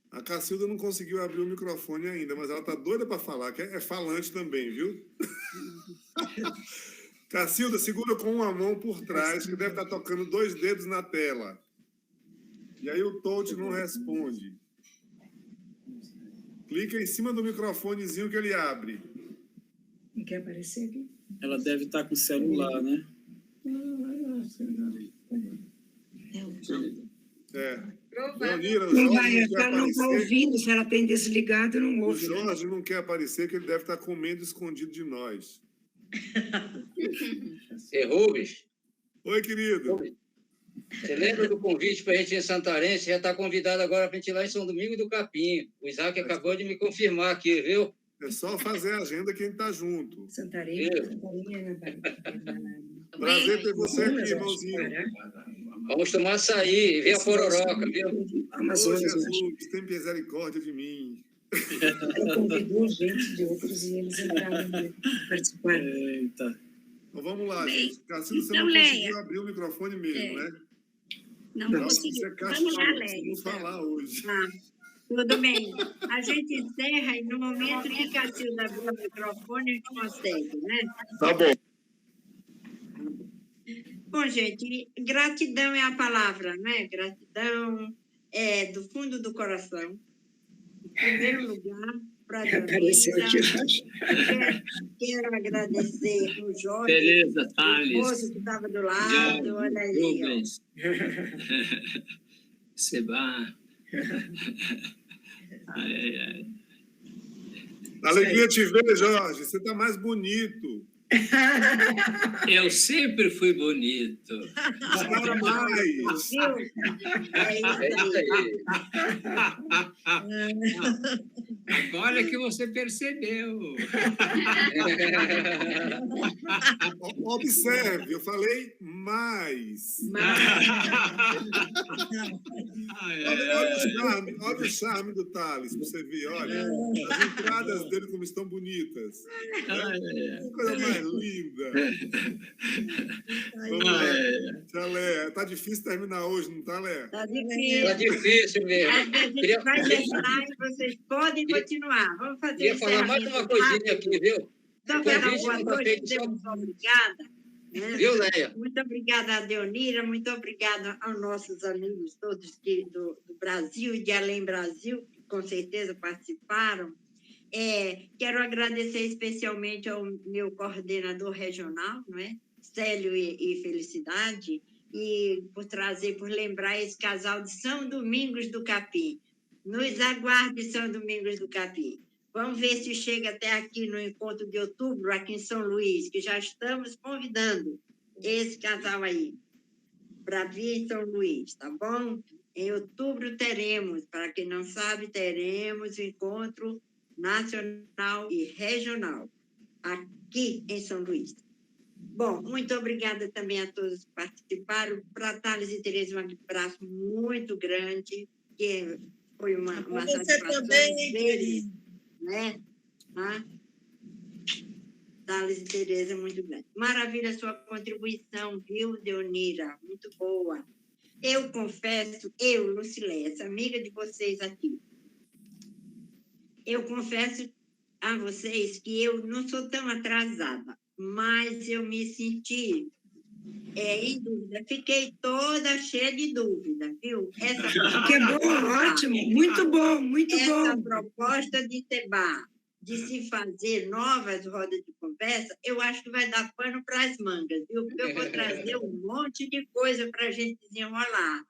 A Cacilda não conseguiu abrir o microfone ainda, mas ela está doida para falar, que é falante também, viu? Cacilda, segura com uma mão por trás, que deve estar tocando 2 dedos na tela. E aí o touch não responde. Clica em cima do microfonezinho que ele abre. Não quer aparecer aqui? Ela deve estar com o celular, né? Leonira, o Não Jorge vai, não quer ela não está aparecer. ouvindo, se ela tem desligado, não O ouve. Jorge não quer aparecer, que ele deve estar comendo escondido de nós. Rubens, Oi, querido. você lembra do convite para a gente ir em Santarém? Você já está convidado agora para a gente ir lá em São Domingos do Capim. O Isaac acabou de me confirmar aqui, viu? É só fazer a agenda que a gente está junto. Santarém é na Prazer ter você aqui, irmãozinho. Vamos tomar açaí e ver a pororoca, viu? Ô, Jesus, tem misericórdia de mim. Ela convidou gente de outros e eles entraram participar. Eita. Então vamos lá, Bem, gente. Cassino, você então, não conseguiu Leia. abrir o microfone mesmo, né? Não consegui. Você é Vamos lá, cascão, Leia. conseguimos falar hoje. Tudo bem. A gente encerra e no momento que Cacilda abrir o microfone, a gente consegue, né? Tá bom. Bom, gente, gratidão é a palavra, né? Gratidão é do fundo do coração. Em primeiro lugar, para a Apareceu aqui, quero agradecer o Jorge, Tereza o Salles, esposo que estava do lado, olha aí. Rubens, Seba. Alegria te ver, Jorge. Você está mais bonito. Eu sempre fui bonito. Para mais. É isso aí. Agora que você percebeu. Observe, eu falei mais. Olha o charme do Thales, para você ver. Olha, as entradas dele como estão bonitas. Que coisa mais linda. Vamos lá. Tchau, Léa. Tá difícil terminar hoje, não tá, Léa? Tá difícil. Tá difícil mesmo. A gente vai terminar e vocês podem continuar. Vamos fazer Queria falar mais uma coisinha aqui, viu? Então, O quero dar convite boa não tá noite, feito só- muito obrigada. Né? Viu, Leia? Muito obrigada a Deonira, muito obrigada aos nossos amigos todos do Brasil e de Além Brasil, que com certeza participaram. Quero agradecer especialmente ao meu coordenador regional, não é? Célio e Felicidade, e por lembrar esse casal de São Domingos do Capim. Nos aguarde, São Domingos do Capim. Vamos ver se chega até aqui no encontro de outubro, aqui em São Luís, que já estamos convidando esse casal aí para vir em São Luís, tá bom? Em outubro teremos, para quem não sabe, teremos o encontro nacional e regional, aqui em São Luís. Bom, muito obrigada também a todos que participaram. Para Thales e Tereza, um abraço muito grande, que foi uma Você satisfação também, deles, né? Thales e Tereza, muito grande. Maravilha a sua contribuição, viu, Deonira? Muito boa. Eu confesso, Lucileia, essa amiga de vocês aqui, eu confesso a vocês que eu não sou tão atrasada, mas eu me senti em dúvida. Fiquei toda cheia de dúvida, viu? Que bom, ótimo, muito bom, muito bom. Essa proposta de Seba, de se fazer novas rodas de conversa, eu acho que vai dar pano para as mangas, viu? Porque eu vou trazer um monte de coisa para a gente desenrolar,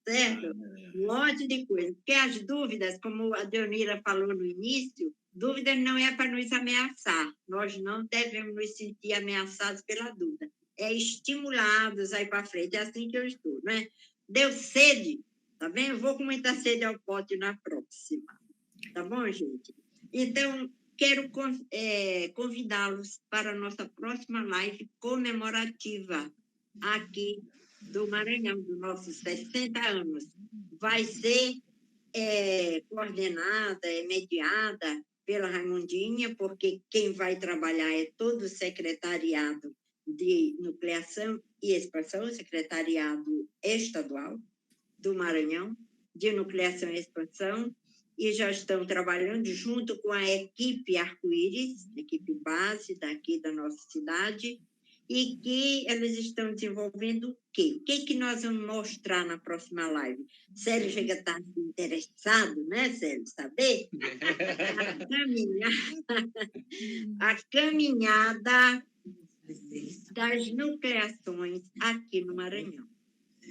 certo? Um monte de coisa. Porque as dúvidas, como a Deonira falou no início, dúvida não é para nos ameaçar. Nós não devemos nos sentir ameaçados pela dúvida. É estimulados aí para frente. É assim que eu estou, né? Deu sede, tá bem? Eu vou com muita sede ao pote na próxima. Tá bom, gente? Então, quero convidá-los para a nossa próxima live comemorativa aqui do Maranhão, dos nossos 60 anos. Vai ser coordenada, mediada pela Raimundinha, porque quem vai trabalhar é todo o secretariado de nucleação e expansão, o secretariado estadual do Maranhão, de nucleação e expansão, e já estão trabalhando junto com a equipe Arco-Íris, equipe base daqui da nossa cidade, e que elas estão desenvolvendo o quê? O que nós vamos mostrar na próxima live? Célio chega a estar interessado, né, Célio, saber? A caminhada das nucleações aqui no Maranhão.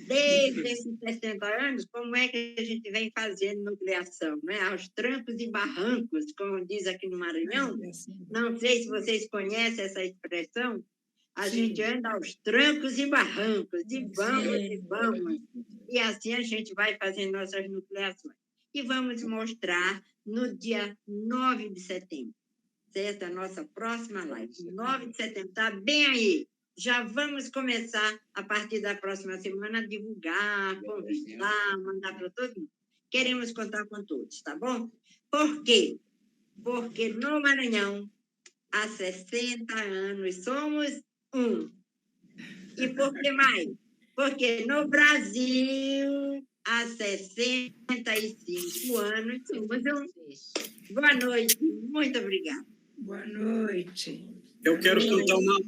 Desde esses 60 anos, como é que a gente vem fazendo nucleação, né? Aos trancos e barrancos, como diz aqui no Maranhão. Não sei se vocês conhecem essa expressão. A gente anda aos trancos e barrancos, e vamos, e vamos. E assim a gente vai fazendo nossas nucleações. E vamos mostrar no dia 9 de setembro, certo? A nossa próxima live. 9 de setembro, está bem aí. Já vamos começar, a partir da próxima semana, a divulgar, convidar, mandar para todo mundo. Queremos contar com todos, tá bom? Por quê? Porque no Maranhão, há 60 anos, somos um. E por que mais? Porque no Brasil, há 65 anos, somos um. Boa noite, muito obrigada. Boa noite. Eu quero cantar uma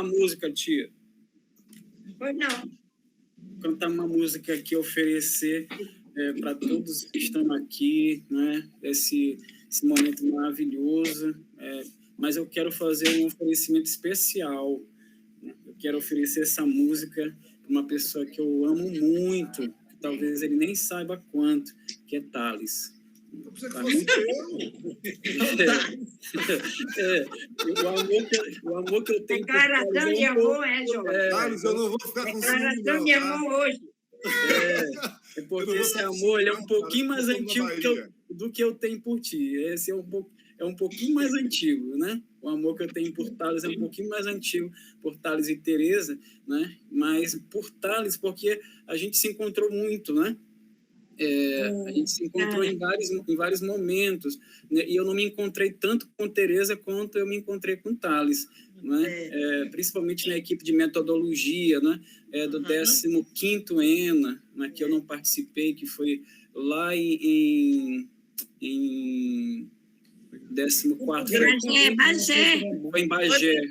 música, tia. Pois não. Cantar uma música aqui, oferecer para todos que estão aqui, né? Esse momento maravilhoso. Mas eu quero fazer um oferecimento especial. Eu quero oferecer essa música para uma pessoa que eu amo muito, que talvez ele nem saiba quanto, que é Thales. O amor que eu tenho. Declaração de amor, Jorge? Thales, eu não vou ficar com ciúme, Declaração de amor hoje. Porque esse amor ele é um pouquinho mais antigo do que eu tenho por ti. Esse é um pouquinho mais antigo, né? O amor que eu tenho por Thales é um pouquinho mais antigo, por Thales e Teresa, né? Mas por Thales, porque a gente se encontrou muito, né? A gente se encontrou em vários momentos, né? E eu não me encontrei tanto com Teresa quanto eu me encontrei com Thales, né? Principalmente na equipe de metodologia, né? Do 15º ENA, né? Que eu não participei, que foi lá em 14º. Foi em Bagé.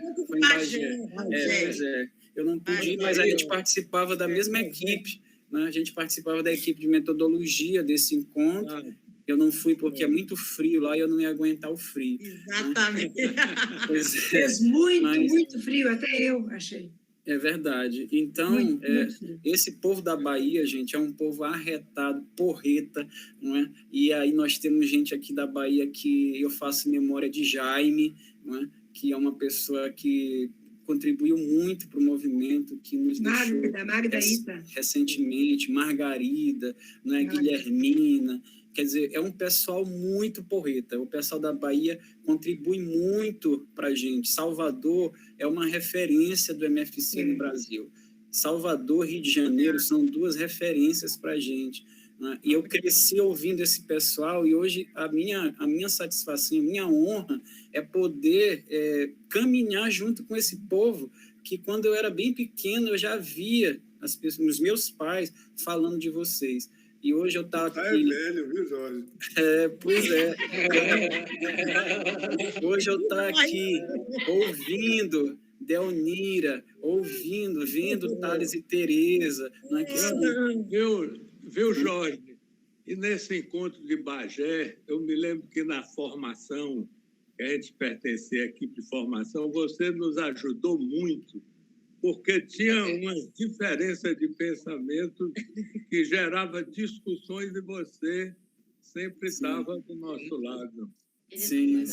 Eu não pude ir, mas a gente participava da mesma equipe. Né? A gente participava da equipe de metodologia desse encontro. Eu não fui porque é muito frio lá e eu não ia aguentar o frio. Exatamente. Né? Fez muito frio, até eu achei. É verdade. Então, muito esse povo da Bahia, gente, é um povo arretado, porreta, não é? E aí nós temos gente aqui da Bahia que eu faço memória de Jaime, não é? Que é uma pessoa que contribuiu muito para o movimento, que nos deixou recentemente, Margarida, né, Guilhermina, quer dizer, é um pessoal muito porreta, o pessoal da Bahia contribui muito para a gente. Salvador é uma referência do MFC no Brasil. Salvador, Rio de Janeiro são duas referências para a gente. Né? E eu cresci ouvindo esse pessoal e hoje a minha satisfação, a minha honra é poder caminhar junto com esse povo que quando eu era bem pequeno eu já via os meus pais falando de vocês. E hoje eu estava aqui... é velho, viu, Jorge? Pois é. Hoje eu estou aqui ouvindo Delnira, vendo Thales e Teresa. Viu, Jorge? E nesse encontro de Bagé, eu me lembro que na formação, que a gente pertencia à equipe de formação, você nos ajudou muito, porque tinha uma diferença de pensamento que gerava discussões e você sempre estava do nosso lado. Sim.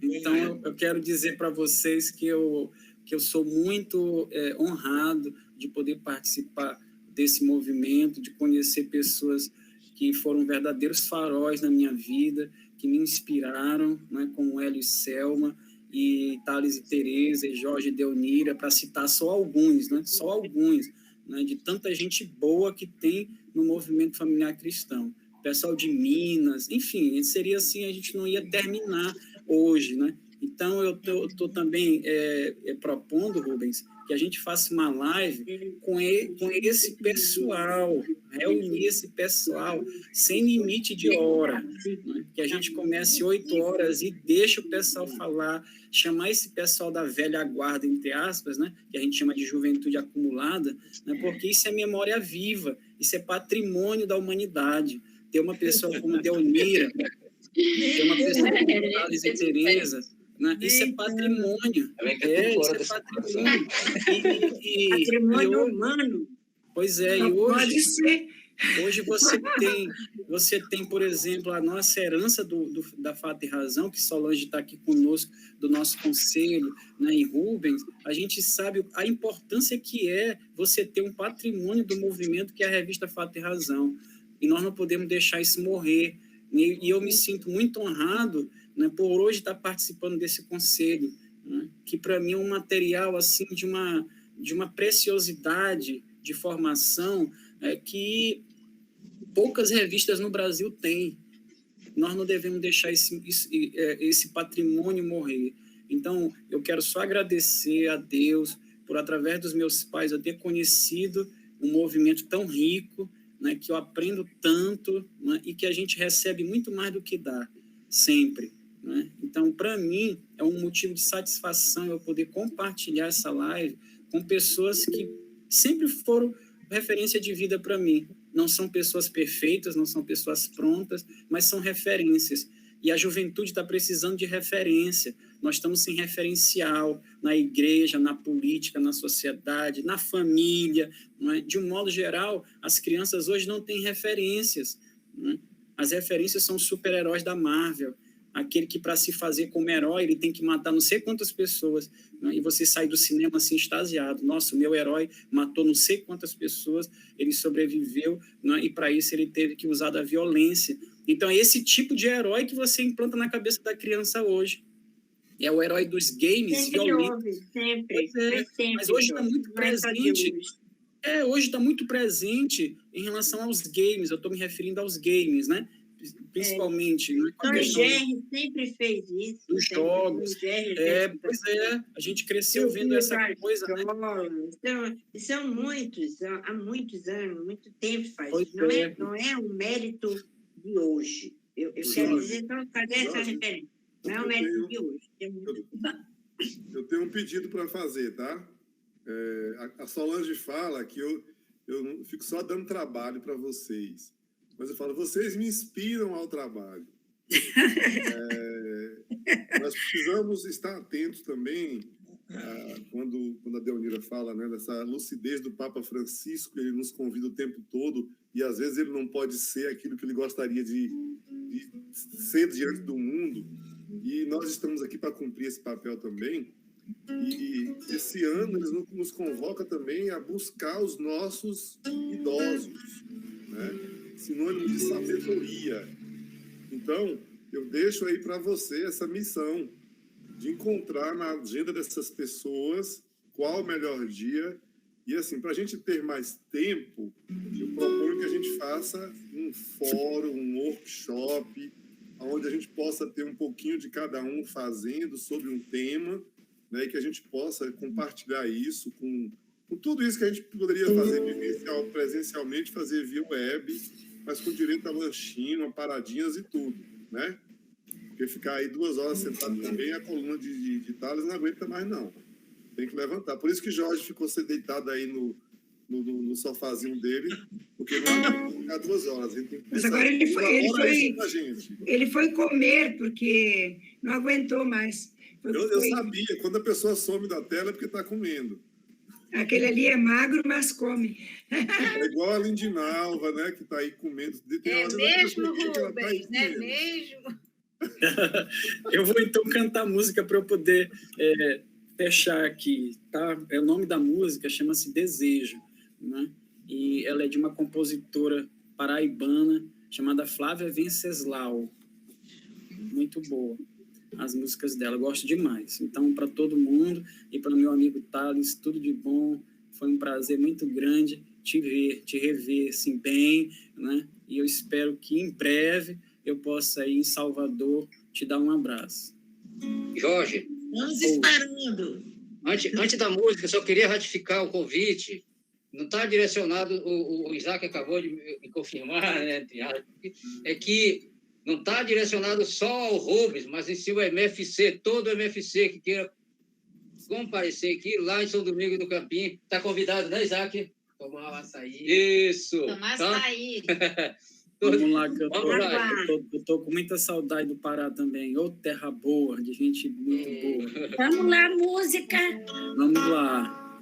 Então, eu quero dizer para vocês que eu sou muito honrado de poder participar desse movimento, de conhecer pessoas que foram verdadeiros faróis na minha vida, que me inspiraram, né, como Hélio e Selma, e Thales e Teresa, e Jorge e Delnira, para citar só alguns, né, de tanta gente boa que tem no movimento familiar cristão. Pessoal de Minas, enfim, seria assim, a gente não ia terminar hoje, né? Então, eu estou também propondo, Rubens, que a gente faça uma live com esse pessoal, reunir esse pessoal sem limite de hora, né? Que a gente comece 8 horas e deixe o pessoal falar, chamar esse pessoal da velha guarda, entre aspas, né? Que a gente chama de juventude acumulada, né? Porque isso é memória viva, isso é patrimônio da humanidade. Ter uma pessoa como Deonira, ter uma pessoa como Thales e Tereza, né? Isso é patrimônio. Isso é patrimônio. Patrimônio humano. Pois é, e hoje você tem, por exemplo, a nossa herança da Fato e Razão, que Solange está aqui conosco, do nosso conselho, né, e Rubens, a gente sabe a importância que é você ter um patrimônio do movimento que é a revista Fato e Razão. E nós não podemos deixar isso morrer. E eu me sinto muito honrado, né, por hoje estar participando desse conselho, né, que para mim é um material assim, de uma preciosidade de formação que poucas revistas no Brasil têm. Nós não devemos deixar esse patrimônio morrer. Então, eu quero só agradecer a Deus por, através dos meus pais, eu ter conhecido um movimento tão rico, né, que eu aprendo tanto, né, e que a gente recebe muito mais do que dá, sempre. Né? Então, para mim, é um motivo de satisfação eu poder compartilhar essa live com pessoas que sempre foram referência de vida para mim. Não são pessoas perfeitas, não são pessoas prontas, mas são referências. E a juventude está precisando de referência. Nós estamos sem referencial na igreja, na política, na sociedade, na família. Não é? De um modo geral, as crianças hoje não têm referências. Não é? As referências são super-heróis da Marvel. Aquele que, para se fazer como herói, ele tem que matar não sei quantas pessoas, né? E você sai do cinema assim, extasiado. Nossa, o meu herói matou não sei quantas pessoas, ele sobreviveu, né? E para isso ele teve que usar da violência. Então, é esse tipo de herói que você implanta na cabeça da criança hoje. É o herói dos games violentos. Sempre. Mas hoje está muito presente. Hoje está muito presente em relação aos games. Eu estou me referindo aos games, né? Principalmente. Tom Jerry sempre fez isso. Os jogos. Pois é, a gente cresceu vendo essa coisa. Né? São muitos, há muitos anos, muito tempo faz. Não é um mérito de hoje. Eu quero dizer, então, cadê essa referência? Não é um mérito de hoje. Eu tenho um pedido para fazer, tá? A Solange fala que eu fico só dando trabalho para vocês. Mas eu falo, vocês me inspiram ao trabalho. Nós precisamos estar atentos também quando a Deonira fala, né, dessa lucidez do Papa Francisco, ele nos convida o tempo todo e às vezes ele não pode ser aquilo que ele gostaria de ser diante do mundo. E nós estamos aqui para cumprir esse papel também. E esse ano ele nos convoca também a buscar os nossos idosos, né? Sinônimo de sabedoria. Então, eu deixo aí para você essa missão de encontrar na agenda dessas pessoas qual o melhor dia. E, assim, para a gente ter mais tempo, eu proponho que a gente faça um fórum, um workshop, onde a gente possa ter um pouquinho de cada um fazendo sobre um tema, né, e que a gente possa compartilhar isso com tudo isso que a gente poderia fazer presencialmente, fazer via web, mas com direito a lanchinho, a paradinhas e tudo, né? Porque ficar aí 2 horas sentado também, a coluna de Thales não aguenta mais, não. Tem que levantar. Por isso que Jorge ficou deitado aí no sofazinho dele, porque não aguenta ficar 2 horas. Ele tem que mas agora ele foi comer, porque não aguentou mais. Eu sabia, quando a pessoa some da tela é porque está comendo. Aquele ali é magro, mas come. É igual a Lindinalva, né? Que está aí comendo. Mesmo, Rubens, não é mesmo? Eu vou, então, cantar música para eu poder fechar aqui, tá? O nome da música chama-se Desejo, né? E ela é de uma compositora paraibana chamada Flávia Venceslau. Muito boa. As músicas dela, eu gosto demais. Então, para todo mundo e para o meu amigo Thales, tudo de bom. Foi um prazer muito grande te rever assim, bem, né? E eu espero que em breve eu possa ir em Salvador te dar um abraço. Jorge. Estamos esperando. Antes da música, eu só queria ratificar o convite. Não está direcionado, o Isaac acabou de me confirmar, né? É que não está direcionado só ao Rubens, mas em si o MFC, todo o MFC que queira comparecer aqui, lá em São Domingos do Campinho. Está convidado, né, Isaac? Tomar o açaí. Isso. Tomar tá? açaí. Vamos lá, que eu Vamos lá. tô com muita saudade do Pará também. Ô, terra boa, de gente muito boa. Vamos lá, música. Vamos lá.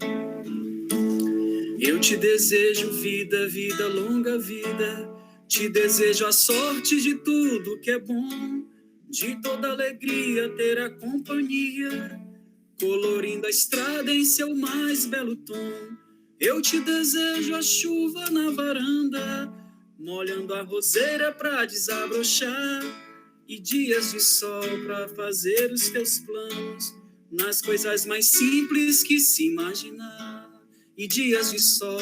Eu te desejo vida, vida, longa vida. Te desejo a sorte de tudo que é bom. De toda alegria ter a companhia, colorindo a estrada em seu mais belo tom. Eu te desejo a chuva na varanda, molhando a roseira pra desabrochar, e dias de sol pra fazer os teus planos, nas coisas mais simples que se imaginar. E dias de sol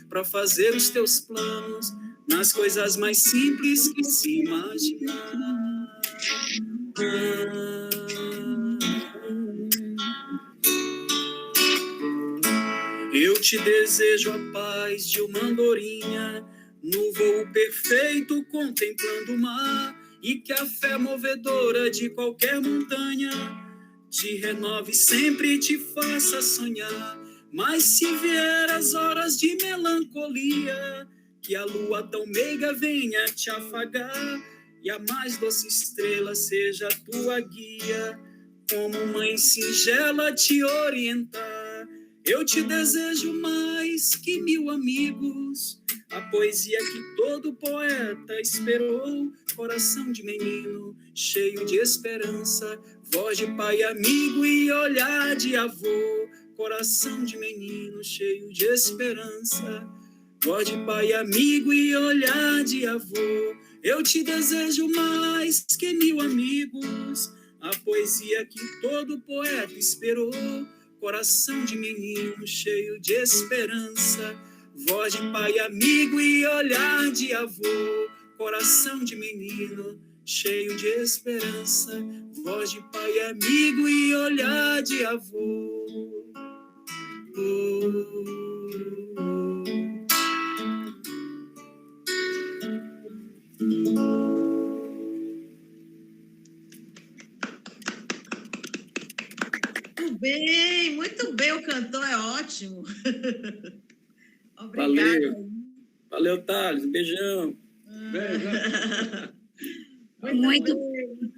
pra fazer os teus planos, nas coisas mais simples que se imaginar. Eu te desejo a paz de uma andorinha, no voo perfeito contemplando o mar, e que a fé movedora de qualquer montanha te renove sempre e te faça sonhar. Mas se vier as horas de melancolia, que a lua tão meiga venha te afagar, e a mais doce estrela seja a tua guia, como mãe singela te orientar. Eu te desejo mais que 1000 amigos, a poesia que todo poeta esperou, coração de menino cheio de esperança, voz de pai amigo e olhar de avô. Coração de menino cheio de esperança, voz de pai amigo e olhar de avô. Eu te desejo mais que 1000 amigos, a poesia que todo poeta esperou, coração de menino cheio de esperança, voz de pai amigo e olhar de avô. Coração de menino cheio de esperança, voz de pai amigo e olhar de avô. Muito bem, o cantor é ótimo. Obrigada. Valeu, Thales, beijão. Muito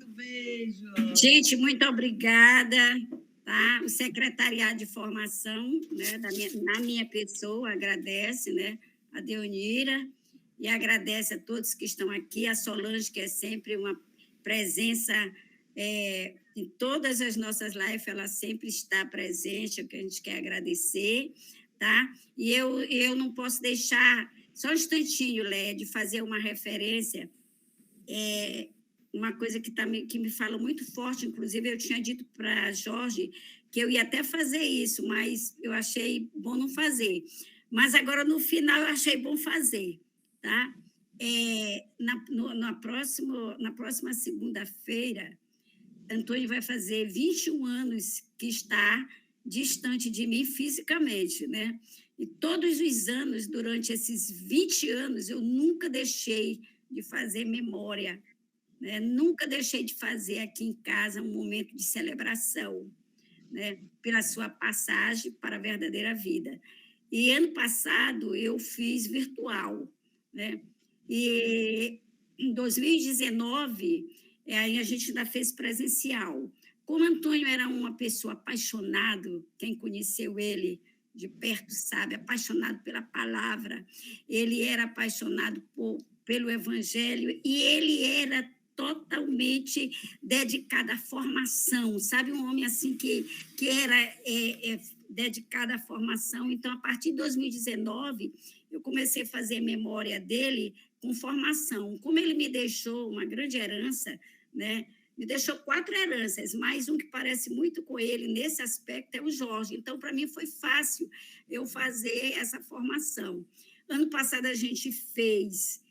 beijo. Gente, muito obrigada. Tá? O Secretariado de Formação, né, na minha pessoa, agradece, né, a Deonira, e agradece a todos que estão aqui, a Solange, que é sempre uma presença em todas as nossas lives, ela sempre está presente, é o que a gente quer agradecer, tá? E eu não posso deixar, só um instantinho, Léa, de fazer uma referência, uma coisa que me fala muito forte, inclusive eu tinha dito para Jorge que eu ia até fazer isso, mas eu achei bom não fazer. Mas agora, no final, eu achei bom fazer. Tá? Na próxima segunda-feira, Antônio vai fazer 21 anos que está distante de mim fisicamente, né? E todos os anos, durante esses 20 anos, eu nunca deixei de fazer memória, né? Nunca deixei de fazer aqui em casa um momento de celebração, né? Pela sua passagem para a verdadeira vida. E ano passado eu fiz virtual, né? E em 2019 aí a gente ainda fez presencial. Como Antônio era uma pessoa apaixonado, quem conheceu ele de perto sabe, apaixonado pela palavra, ele era apaixonado pelo Evangelho e ele era totalmente dedicado à formação, sabe? Um homem assim que era dedicado à formação. Então, a partir de 2019, eu comecei a fazer memória dele com formação. Como ele me deixou uma grande herança, né? Me deixou 4 heranças, mais um que parece muito com ele nesse aspecto é o Jorge. Então, para mim, foi fácil eu fazer essa formação. Ano passado, a gente fez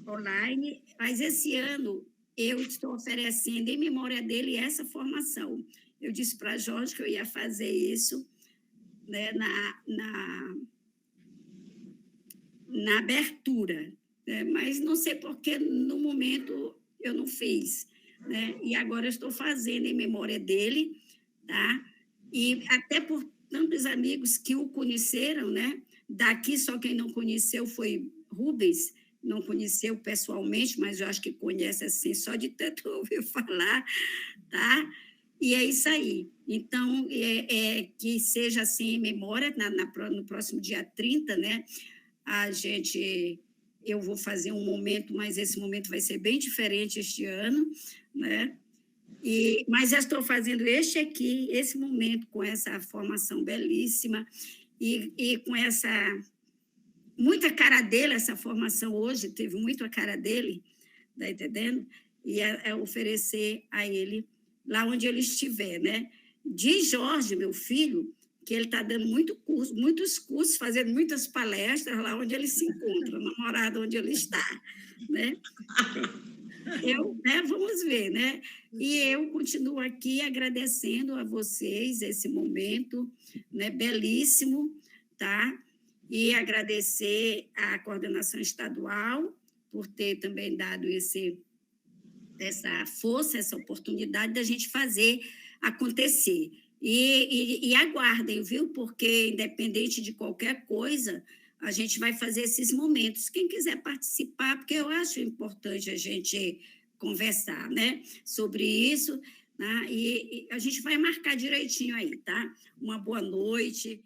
online, mas esse ano eu estou oferecendo em memória dele essa formação. Eu disse para Jorge que eu ia fazer isso, né, na abertura, né, mas não sei por que no momento eu não fiz, né, e agora eu estou fazendo em memória dele, tá? E até por tantos amigos que o conheceram, né? Daqui só quem não conheceu foi Rubens, não conheceu pessoalmente, mas eu acho que conhece assim, só de tanto ouvir falar, tá? E é isso aí. Então, que seja assim em memória, no próximo dia 30, né? Eu vou fazer um momento, mas esse momento vai ser bem diferente este ano, né? Mas eu estou fazendo esse momento com essa formação belíssima e com muita cara dele, essa formação hoje teve muito a cara dele, tá entendendo? E é oferecer a ele lá onde ele estiver, né? Diz Jorge, meu filho, que ele está dando muitos cursos, fazendo muitas palestras lá onde ele se encontra, na morada onde ele está, né? Vamos ver, né? E eu continuo aqui agradecendo a vocês esse momento, né, belíssimo, tá? E agradecer à coordenação estadual por ter também dado essa força, essa oportunidade da gente fazer acontecer. E aguardem, viu? Porque, independente de qualquer coisa, a gente vai fazer esses momentos. Quem quiser participar, porque eu acho importante a gente conversar, né, sobre isso, né? E a gente vai marcar direitinho aí, tá? Uma boa noite.